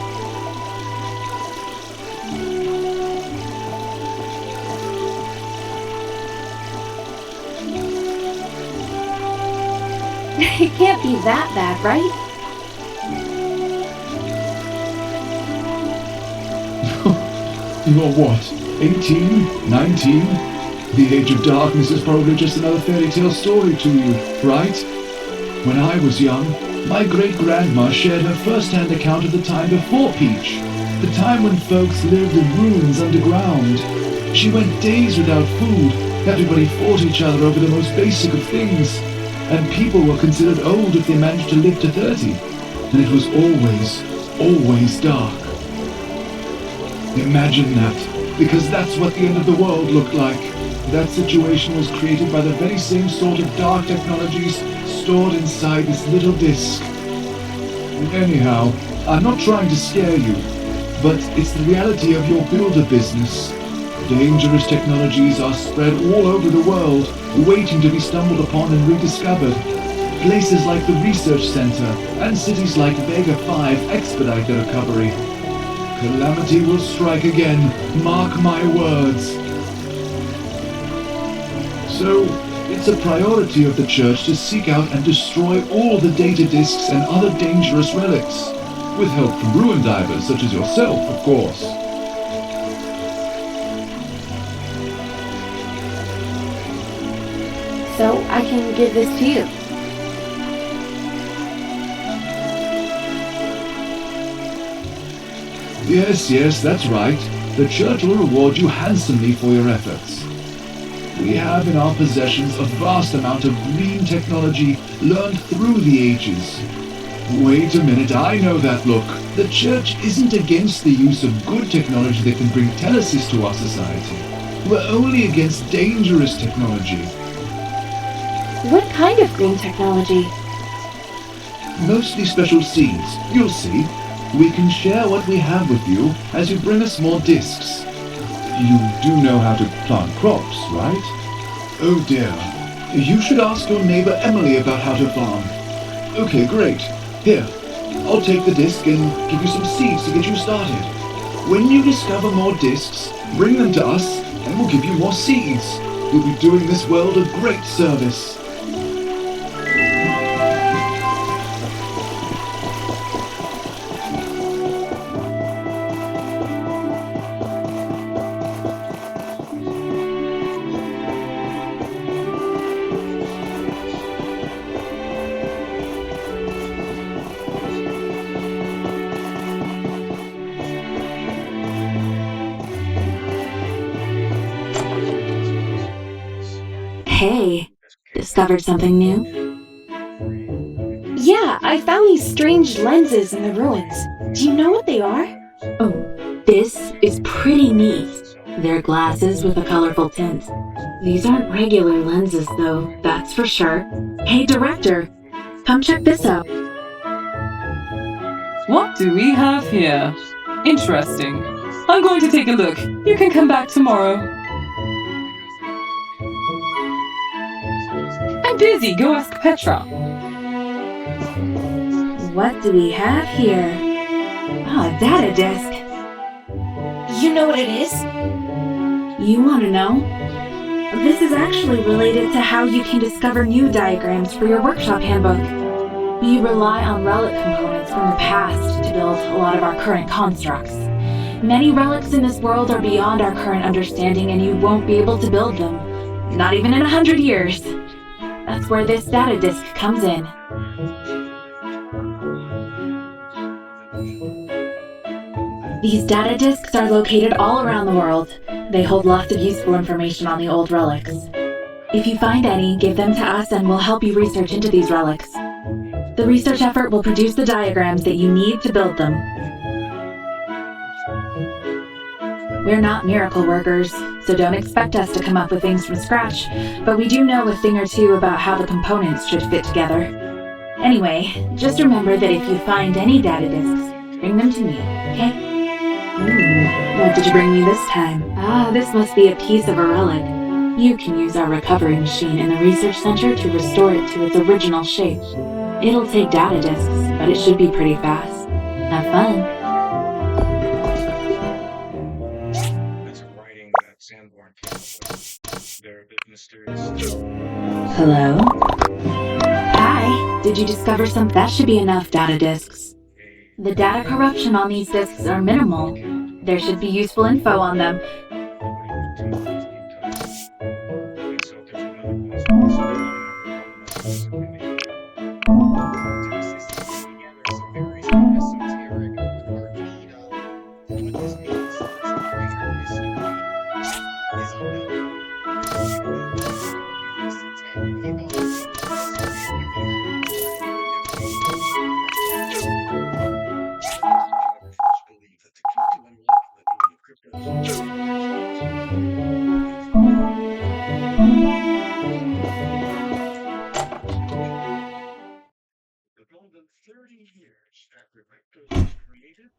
[SPEAKER 20] It can't be that bad, right?
[SPEAKER 9] You're what, 18? 19? The Age of Darkness is probably just another fairy tale story to you, right? When I was young, My great-grandma shared her first-hand account of the time before Peach, the time when folks lived in ruins underground. She went days without food, everybody fought each other over the most basic of things, and people were considered old if they managed to live to 30, and it was always dark. Imagine that, because that's what the end of the world looked like. That situation was created by the very same sort of dark technologies stored inside this little disk. Anyhow, I'm not trying to scare you, but it's the reality of your builder business. Dangerous technologies are spread all over the world, waiting to be stumbled upon and rediscovered. Places like the Research Center and cities like Vega 5 expedite the recovery. Calamity will strike again, mark my words. So, it's a priority of the Church to seek out and destroy all the data disks and other dangerous relics, with help from ruin divers such as yourself, of course.
[SPEAKER 20] So I can give this to you.
[SPEAKER 9] Yes, that's right. The Church will reward you handsomely for your efforts. We have in our possessions a vast amount of green technology learned through the ages. Wait a minute, I know that look. The Church isn't against the use of good technology that can bring telesis to our society. We're only against dangerous technology.
[SPEAKER 20] What kind of green technology?
[SPEAKER 9] Mostly special seeds, you'll see. We can share what we have with you as you bring us more discs. You do know how to plant crops, right? Oh dear. You should ask your neighbor Emily about how to farm. Okay, great. Here, I'll take the disc and give you some seeds to get you started. When you discover more discs, bring them to us and we'll give you more seeds. You'll be doing this world a great service.
[SPEAKER 20] Hey, discovered something new? Yeah, I found these strange lenses in the ruins. Do you know what they are?
[SPEAKER 6] Oh, this is pretty neat. They're glasses with a colorful tint. These aren't regular lenses, though, that's for sure. Hey, Director, come check this out.
[SPEAKER 13] What do we have here? Interesting. I'm going to take a look. You can come back tomorrow. I'm busy. Go ask Petra.
[SPEAKER 20] What do we have here? Oh, a data disk. You know what it is?
[SPEAKER 6] You want to know? This is actually related to how you can discover new diagrams for your workshop handbook. We rely on relic components from the past to build a lot of our current constructs. Many relics in this world are beyond our current understanding and you won't be able to build them. Not even in 100 years. That's where this data disk comes in. These data disks are located all around the world. They hold lots of useful information on the old relics. If you find any, give them to us and we'll help you research into these relics. The research effort will produce the diagrams that you need to build them. We're not miracle workers, so don't expect us to come up with things from scratch, but we do know a thing or two about how the components should fit together. Anyway, just remember that if you find any data disks, bring them to me, okay? What did you bring me this time? Ah, this must be a piece of a relic. You can use our recovery machine in the research center to restore it to its original shape. It'll take data disks, but it should be pretty fast. Have fun. Hello? Hi, did you discover some? That should be enough data disks. The data corruption on these disks are minimal. There should be useful info on them.
[SPEAKER 12] What this means is the greater mystery is unknown. We don't know what is going to be listed in the evaluation notes, and we have no cryptographers believe that the key to unlocking the meaning of cryptos but more than 30 years after cryptos was created,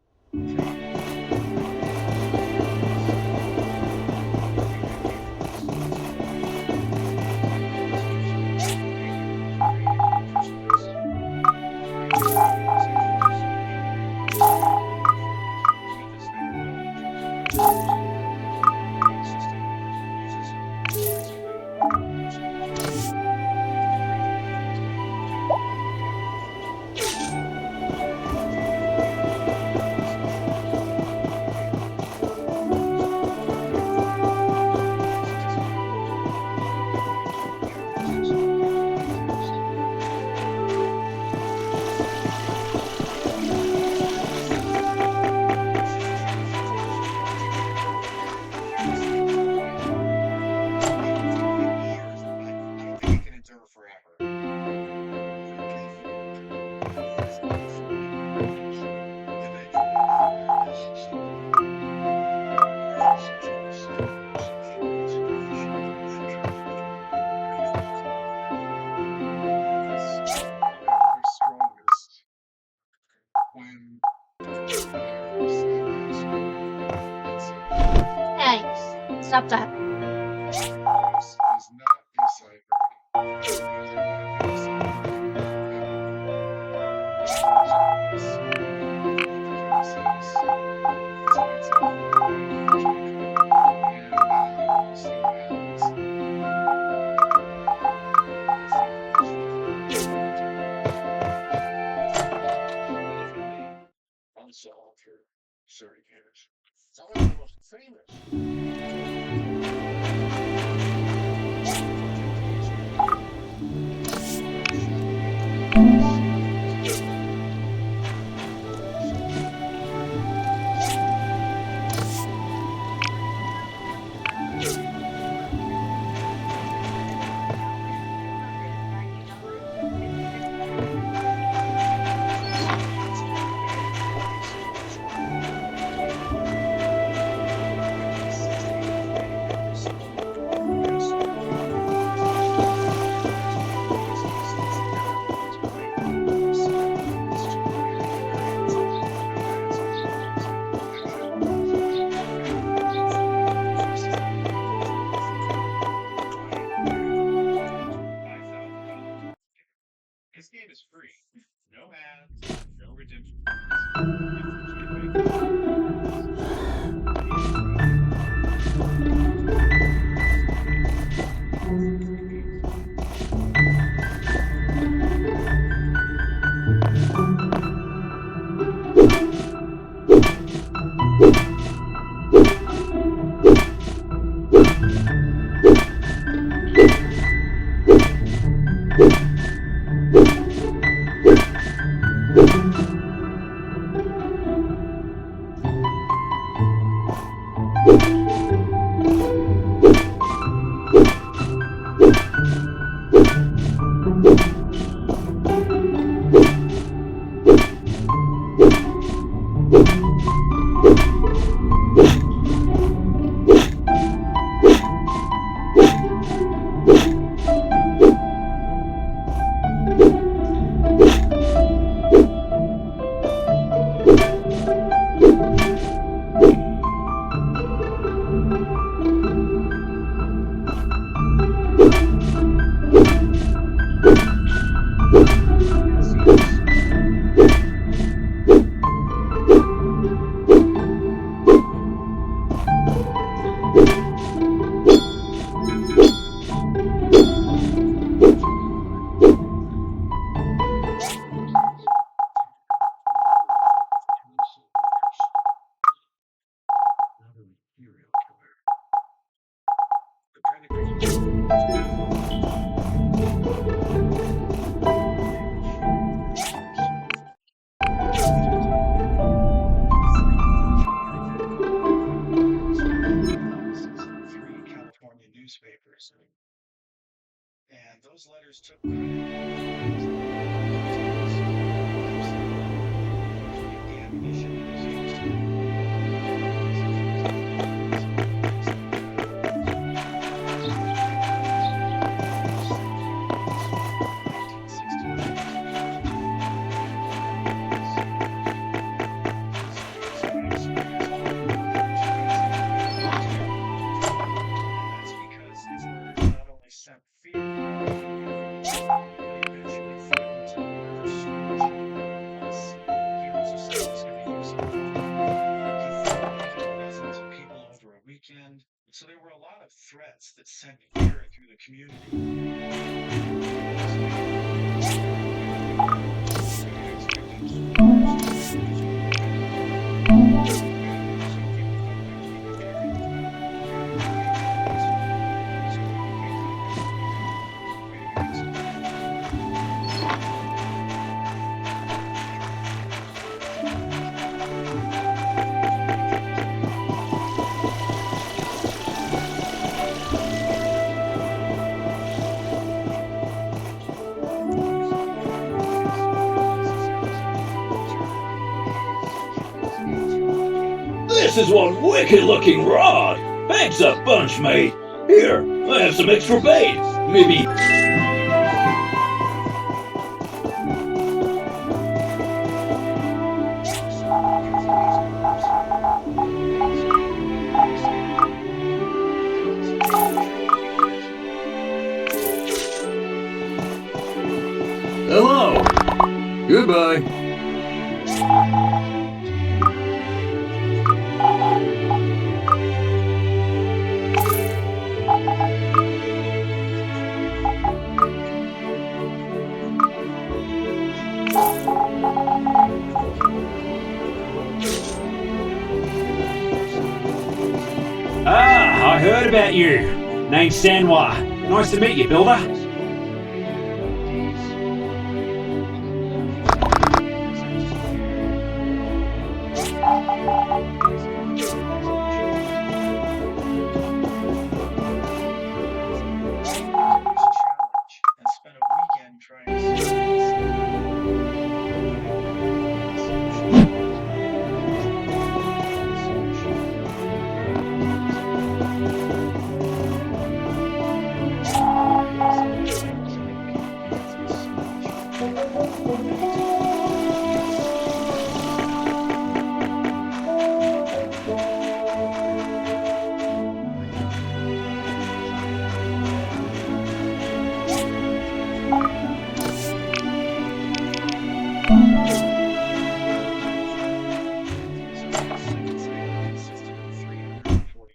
[SPEAKER 5] Thanks. Stop that.
[SPEAKER 12] unsolved for 30 years. Some of the most famous.
[SPEAKER 1] those letters took the ammunition that was used. That's because his words not only sent fear throughout the community, but eventually threatened to murder schools. Plus, he also said he was going to use a bomb. He threatened dozens of people over a weekend. So there were a lot of threats that sent fear through the community.
[SPEAKER 19] This is one wicked-looking rod. Thanks a bunch, mate. Here, I have some extra bait. Maybe... Hello. Goodbye.
[SPEAKER 15] I heard about you. Name's Sanwa. Nice to meet you, Builder.
[SPEAKER 1] And spent a weekend trying to solve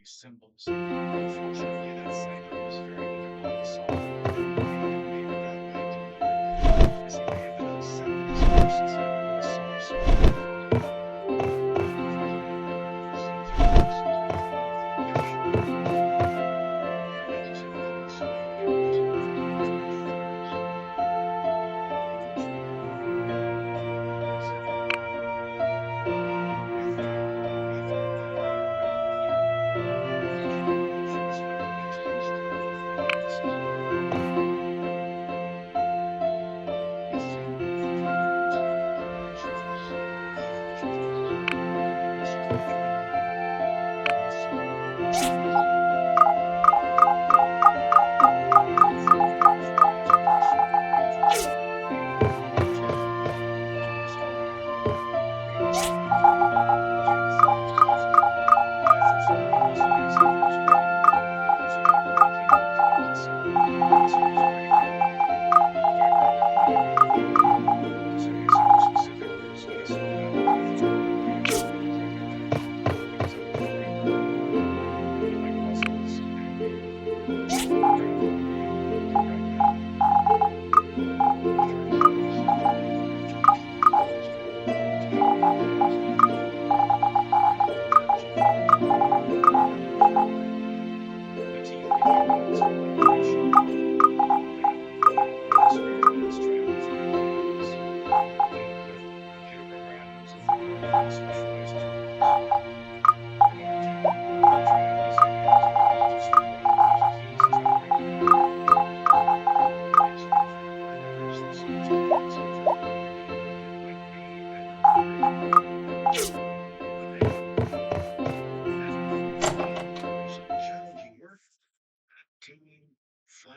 [SPEAKER 1] symbols. Unfortunately, that cipher was very difficult to solve. He had made it that way deliberately, as he may have been upset that his first attempt with a source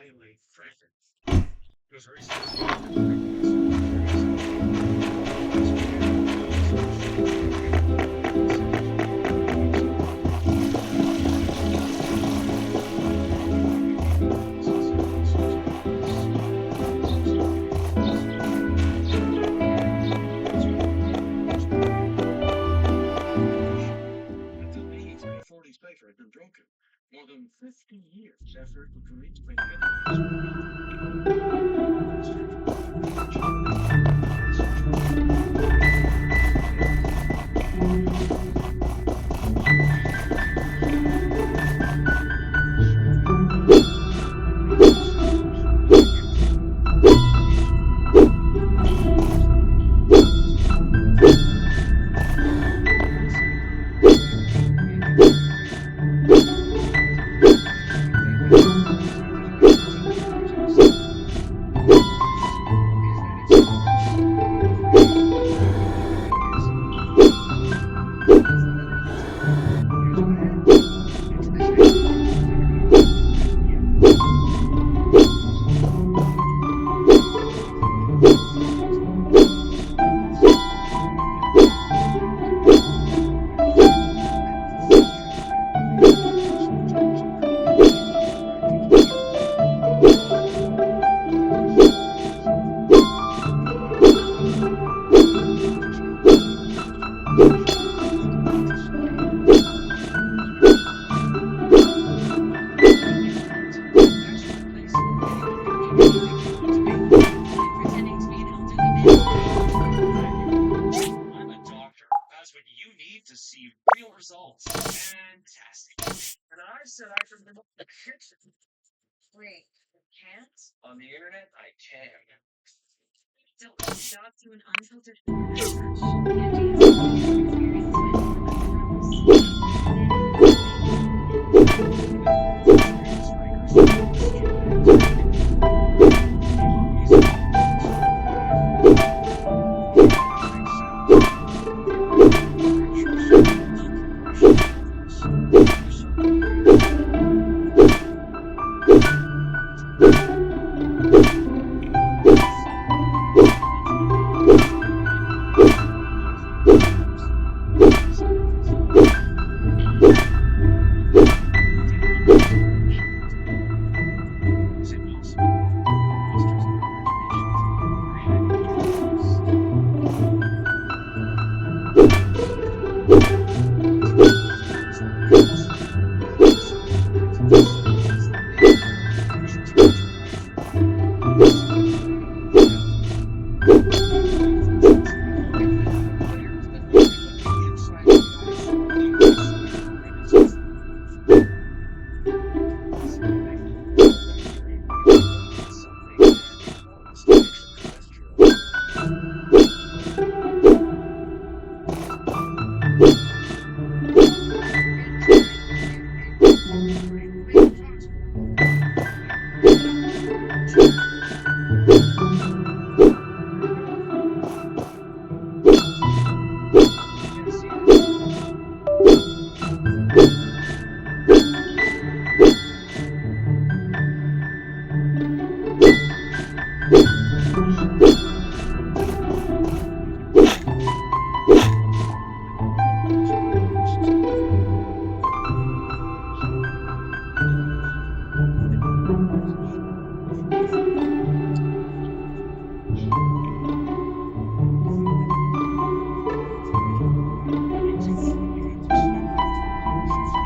[SPEAKER 7] highly frantic. It was very until the 340 cipher had been broken, more than 50 years after it was released by to see real results. Fantastic. And I said I could remote the kitchen. Wait, you can't? On the internet, I can. Don't stop to an unfiltered research. Angie has experience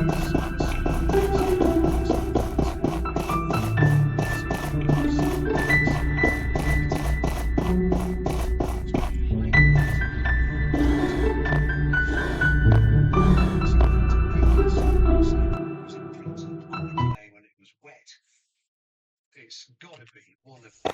[SPEAKER 18] When it was wet. It's got to be one of the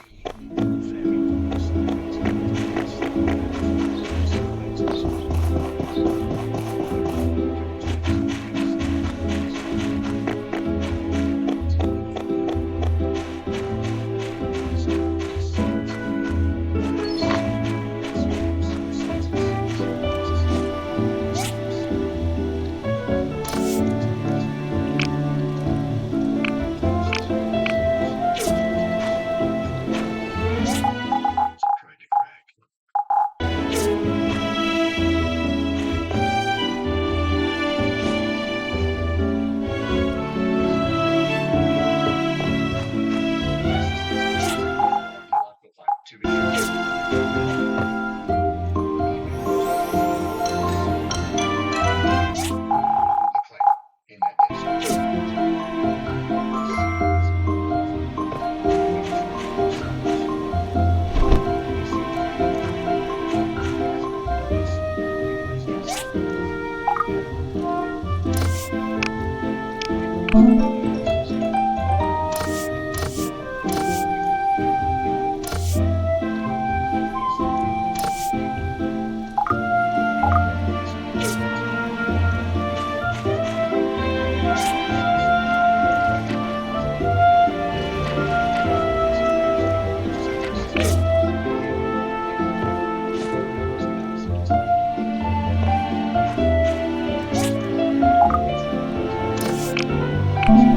[SPEAKER 18] very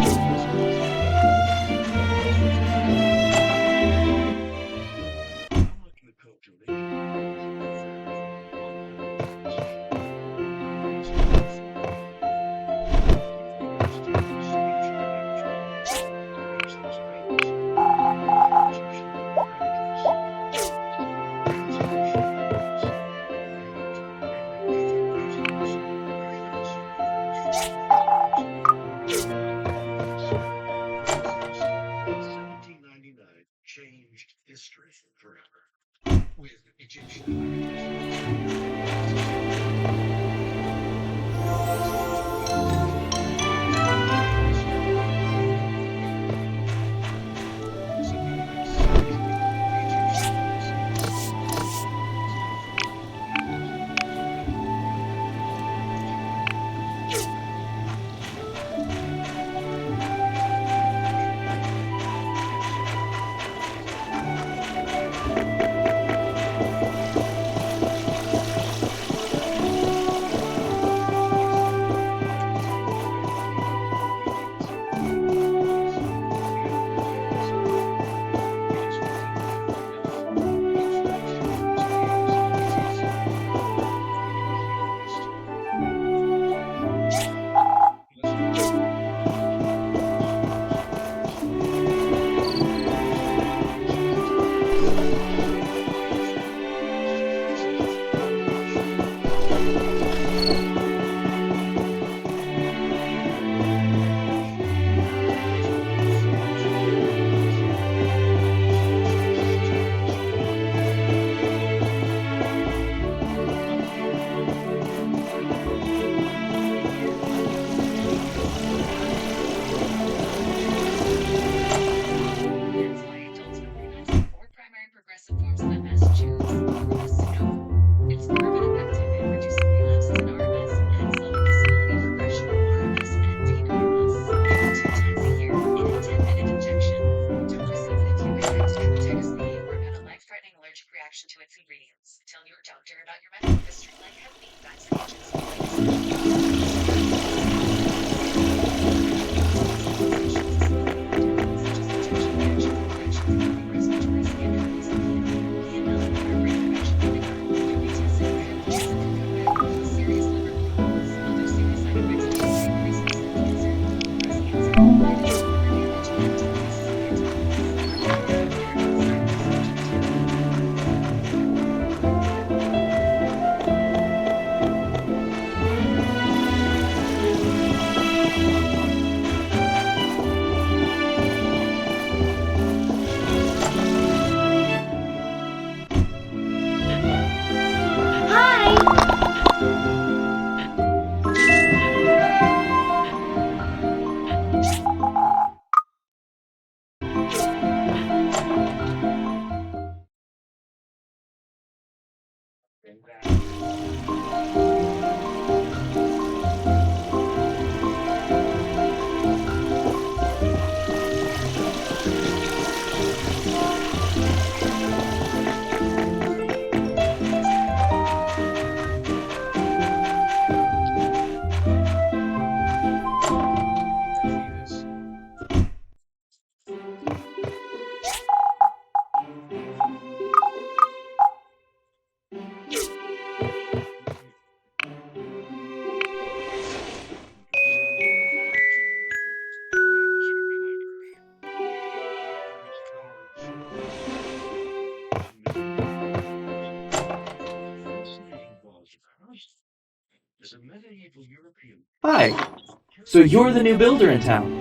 [SPEAKER 10] So you're the new builder in town.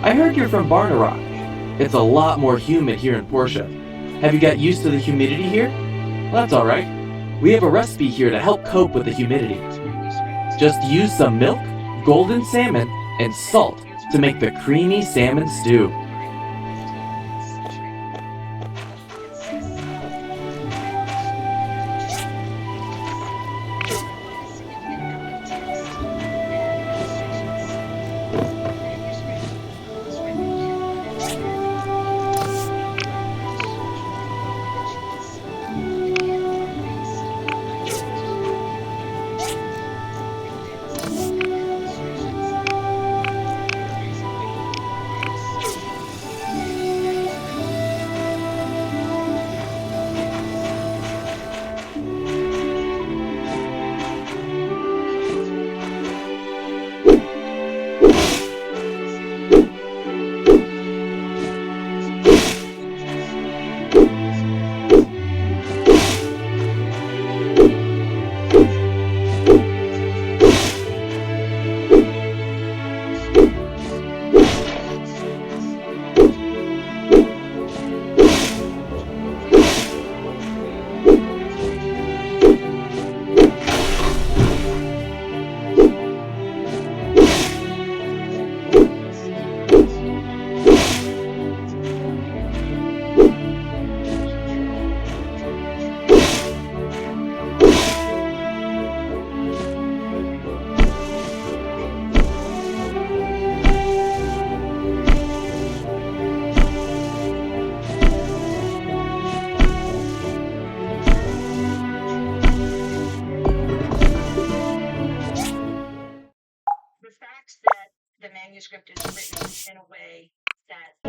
[SPEAKER 10] I heard you're from Barnarock. It's a lot more humid here in Portia. Have you got used to the humidity here? Well, that's alright. We have a recipe here to help cope with the humidity. Just use some milk, golden salmon, and salt to make the creamy salmon stew.
[SPEAKER 16] manuscript is written in a way that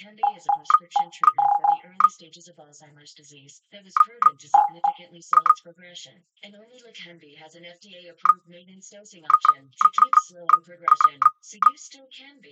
[SPEAKER 16] Leqembi is a prescription treatment for the early stages of Alzheimer's disease that was proven to significantly slow its progression. And only Leqembi has an FDA-approved maintenance dosing option to keep slowing progression, so you still can be.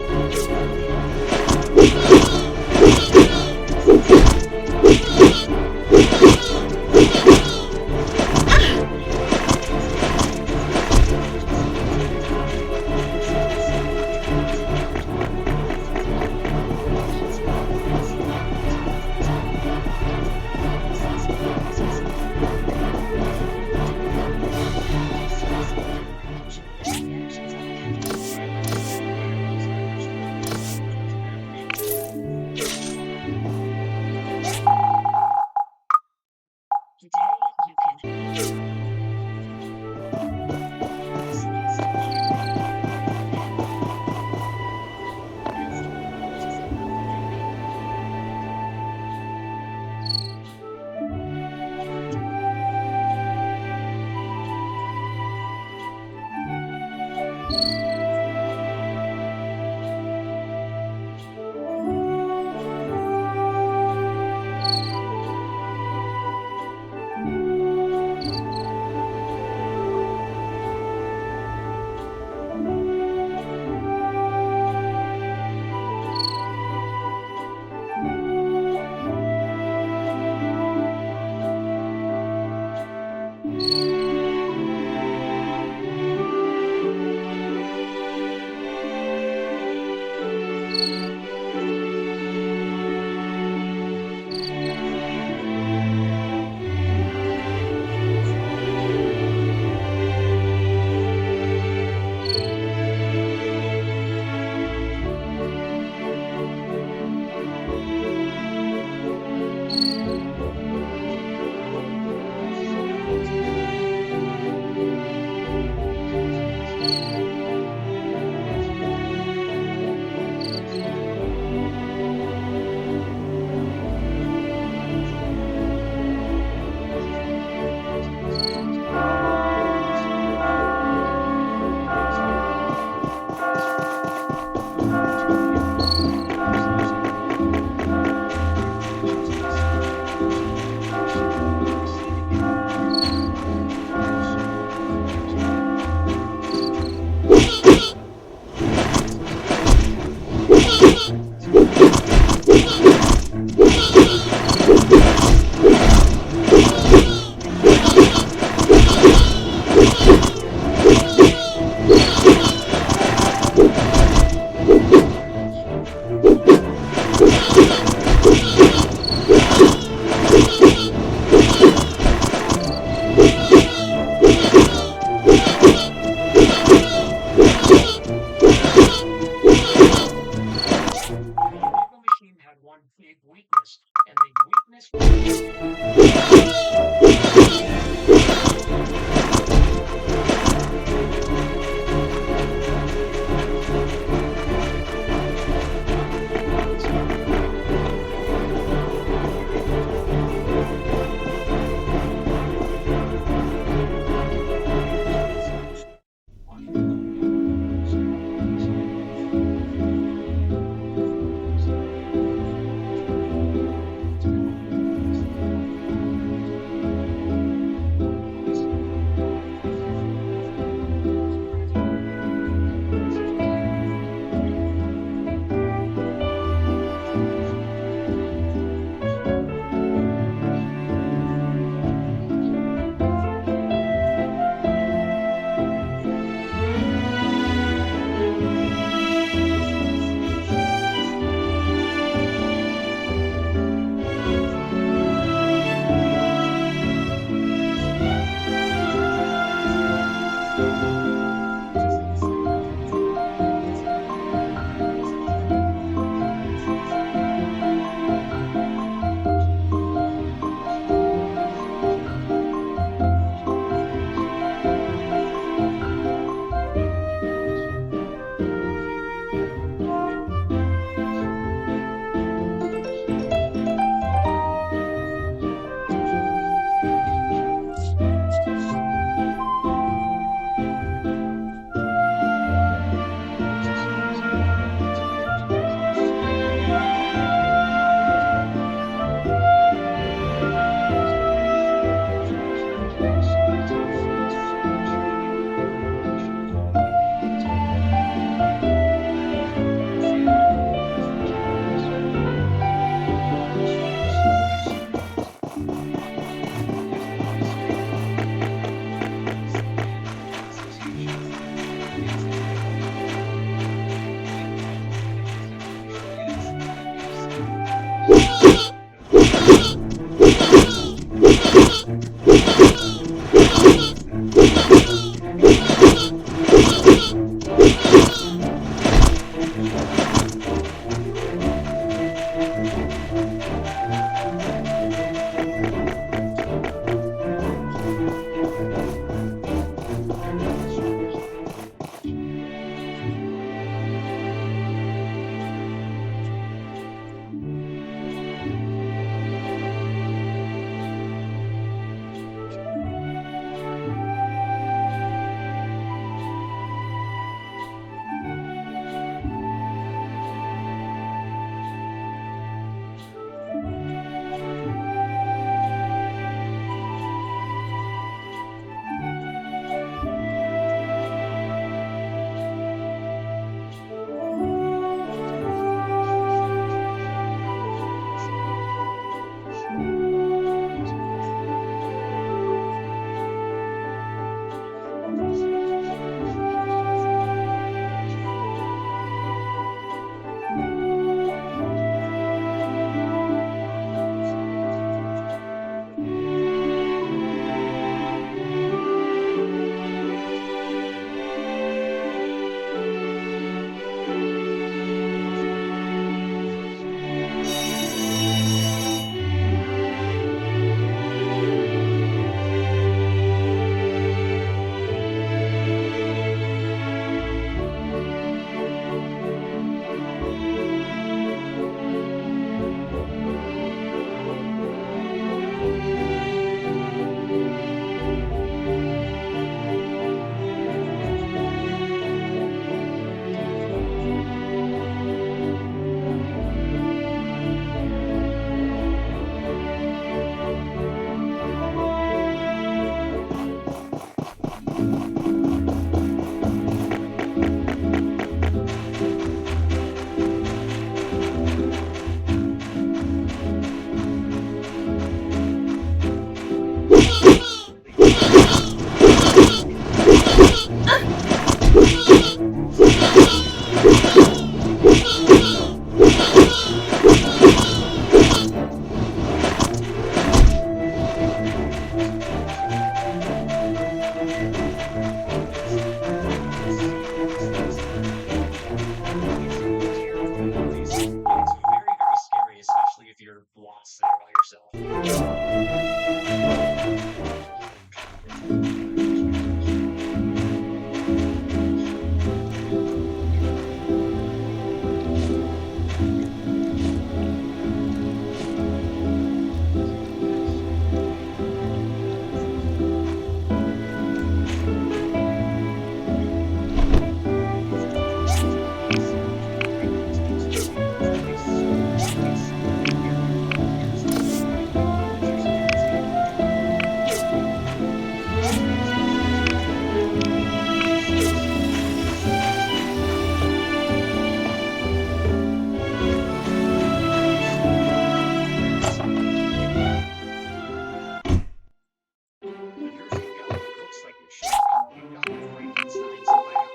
[SPEAKER 1] Looks like a chef in Dr. Frankenstein's lab.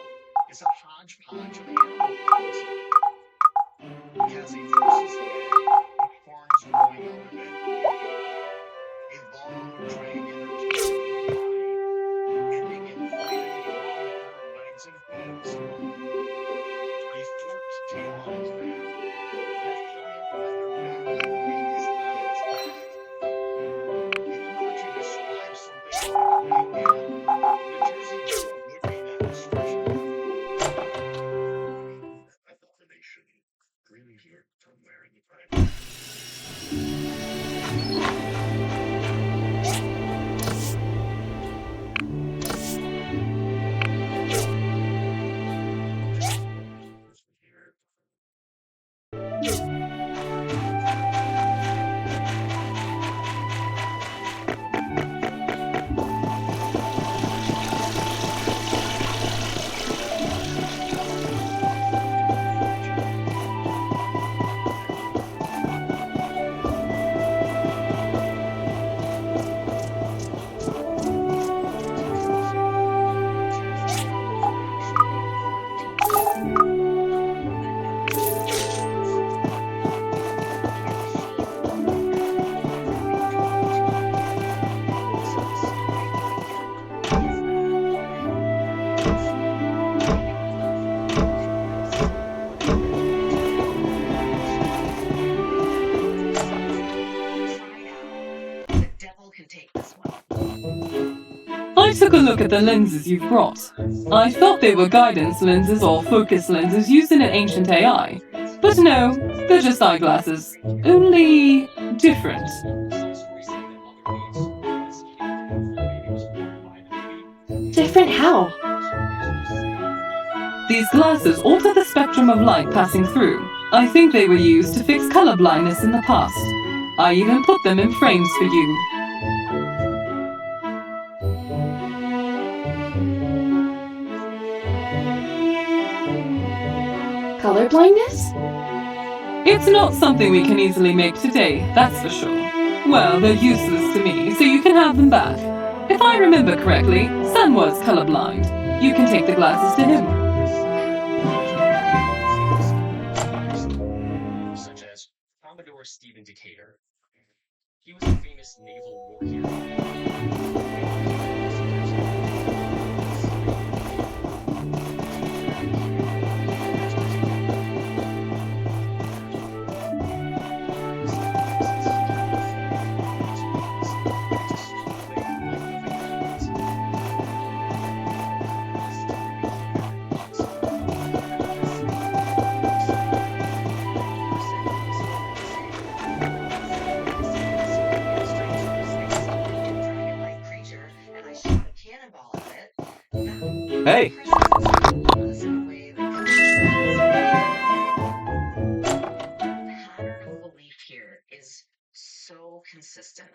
[SPEAKER 1] It's a hodgepodge of animal parts. It has a horse's head with horns growing out of it, a long dragon or two behind, ending in thin, long, curved legs and fins, a forked tail on its back, and a giant leather back ring is on its back. If you were to describe something like a white man, the Jersey Devil would be that description. I thought that they should really hear somewhere in the Bible.
[SPEAKER 13] I took a look at the lenses you've brought. I thought they were guidance lenses or focus lenses used in an ancient AI. But no, they're just eyeglasses. Only different.
[SPEAKER 20] Different how?
[SPEAKER 13] These glasses alter the spectrum of light passing through. I think they were used to fix color blindness in the past. I even put them in frames for you.
[SPEAKER 20] Color blindness?
[SPEAKER 13] It's not something we can easily make today, that's for sure. Well, they're useless to me, so you can have them back. If I remember correctly, Son was colorblind. You can take the glasses to him.
[SPEAKER 12] Such as Commodore Stephen Decatur. He was a famous naval war hero.
[SPEAKER 10] Hey!
[SPEAKER 16] Pattern of belief here is so consistent.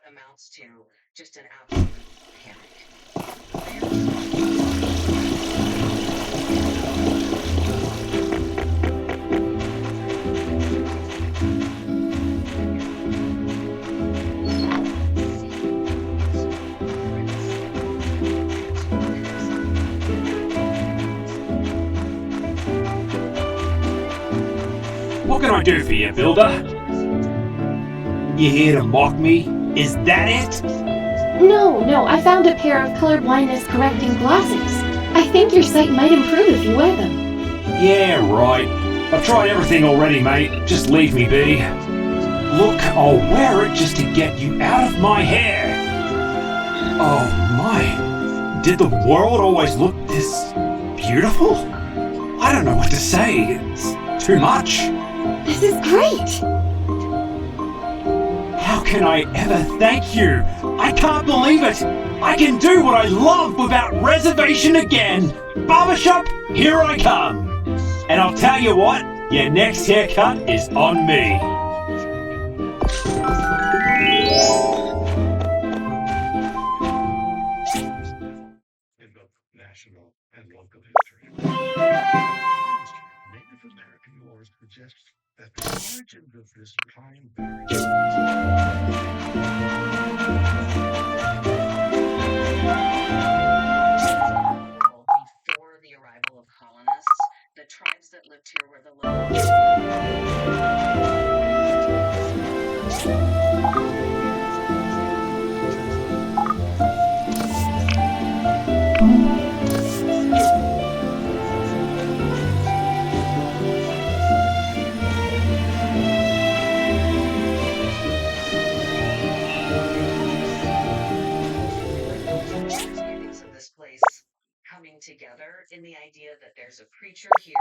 [SPEAKER 14] amounts to just an absolute panic.
[SPEAKER 15] What can I do for you, Builder? You here to mock me? Is that it?
[SPEAKER 20] No, I found a pair of color blindness correcting glasses. I think your sight might improve if you wear them.
[SPEAKER 15] Yeah, right. I've tried everything already, mate. Just leave me be. Look, I'll wear it just to get you out of my hair. Oh my. Did the world always look this beautiful? I don't know what to say. It's too much.
[SPEAKER 20] This is great!
[SPEAKER 15] How can I ever thank you? I can't believe it! I can do what I love without reservation again! Barbershop, here I come! And I'll tell you what, your next haircut is on me.
[SPEAKER 18] In both national and local history. Native American lore suggests that the origins of this pine
[SPEAKER 14] Before the arrival of colonists, the tribes that lived here were the local. Understandings of this place coming together in the idea that there's a creature here.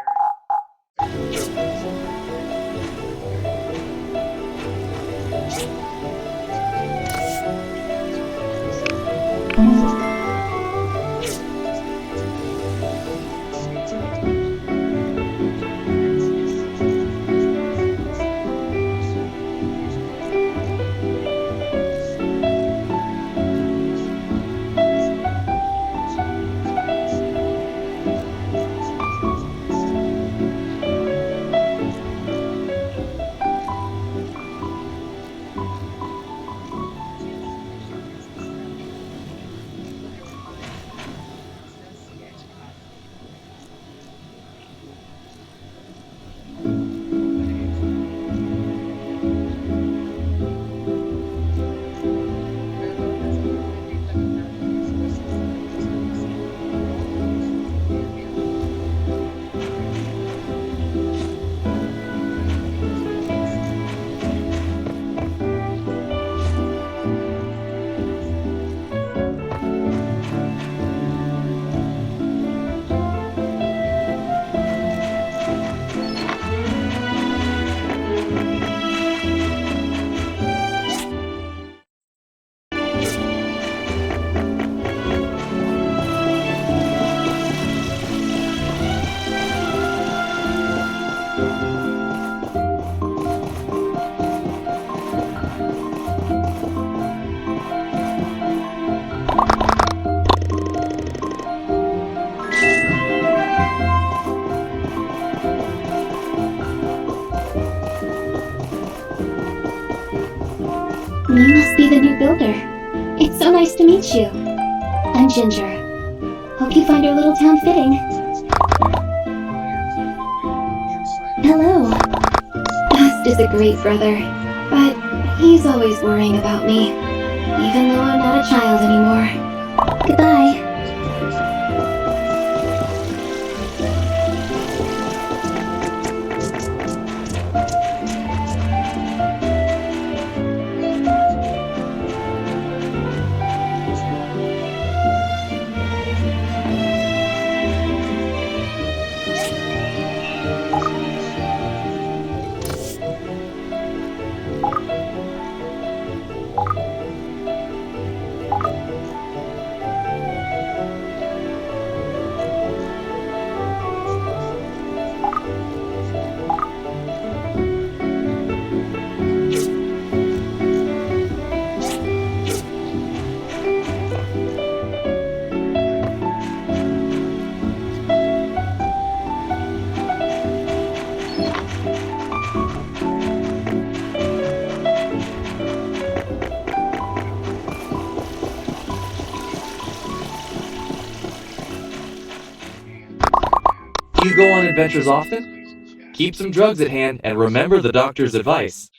[SPEAKER 3] You must be the new builder. It's so nice to meet you. I'm Ginger. Hope you find our little town fitting. Hello. Bast is a great brother, but he's always worrying about me, even though I'm not a child anymore. Goodbye.
[SPEAKER 10] go on adventures often? Keep some drugs at hand and remember the doctor's advice.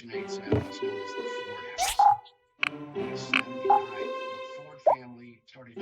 [SPEAKER 18] originates at what's known as the Ford House. In 79, the Ford family started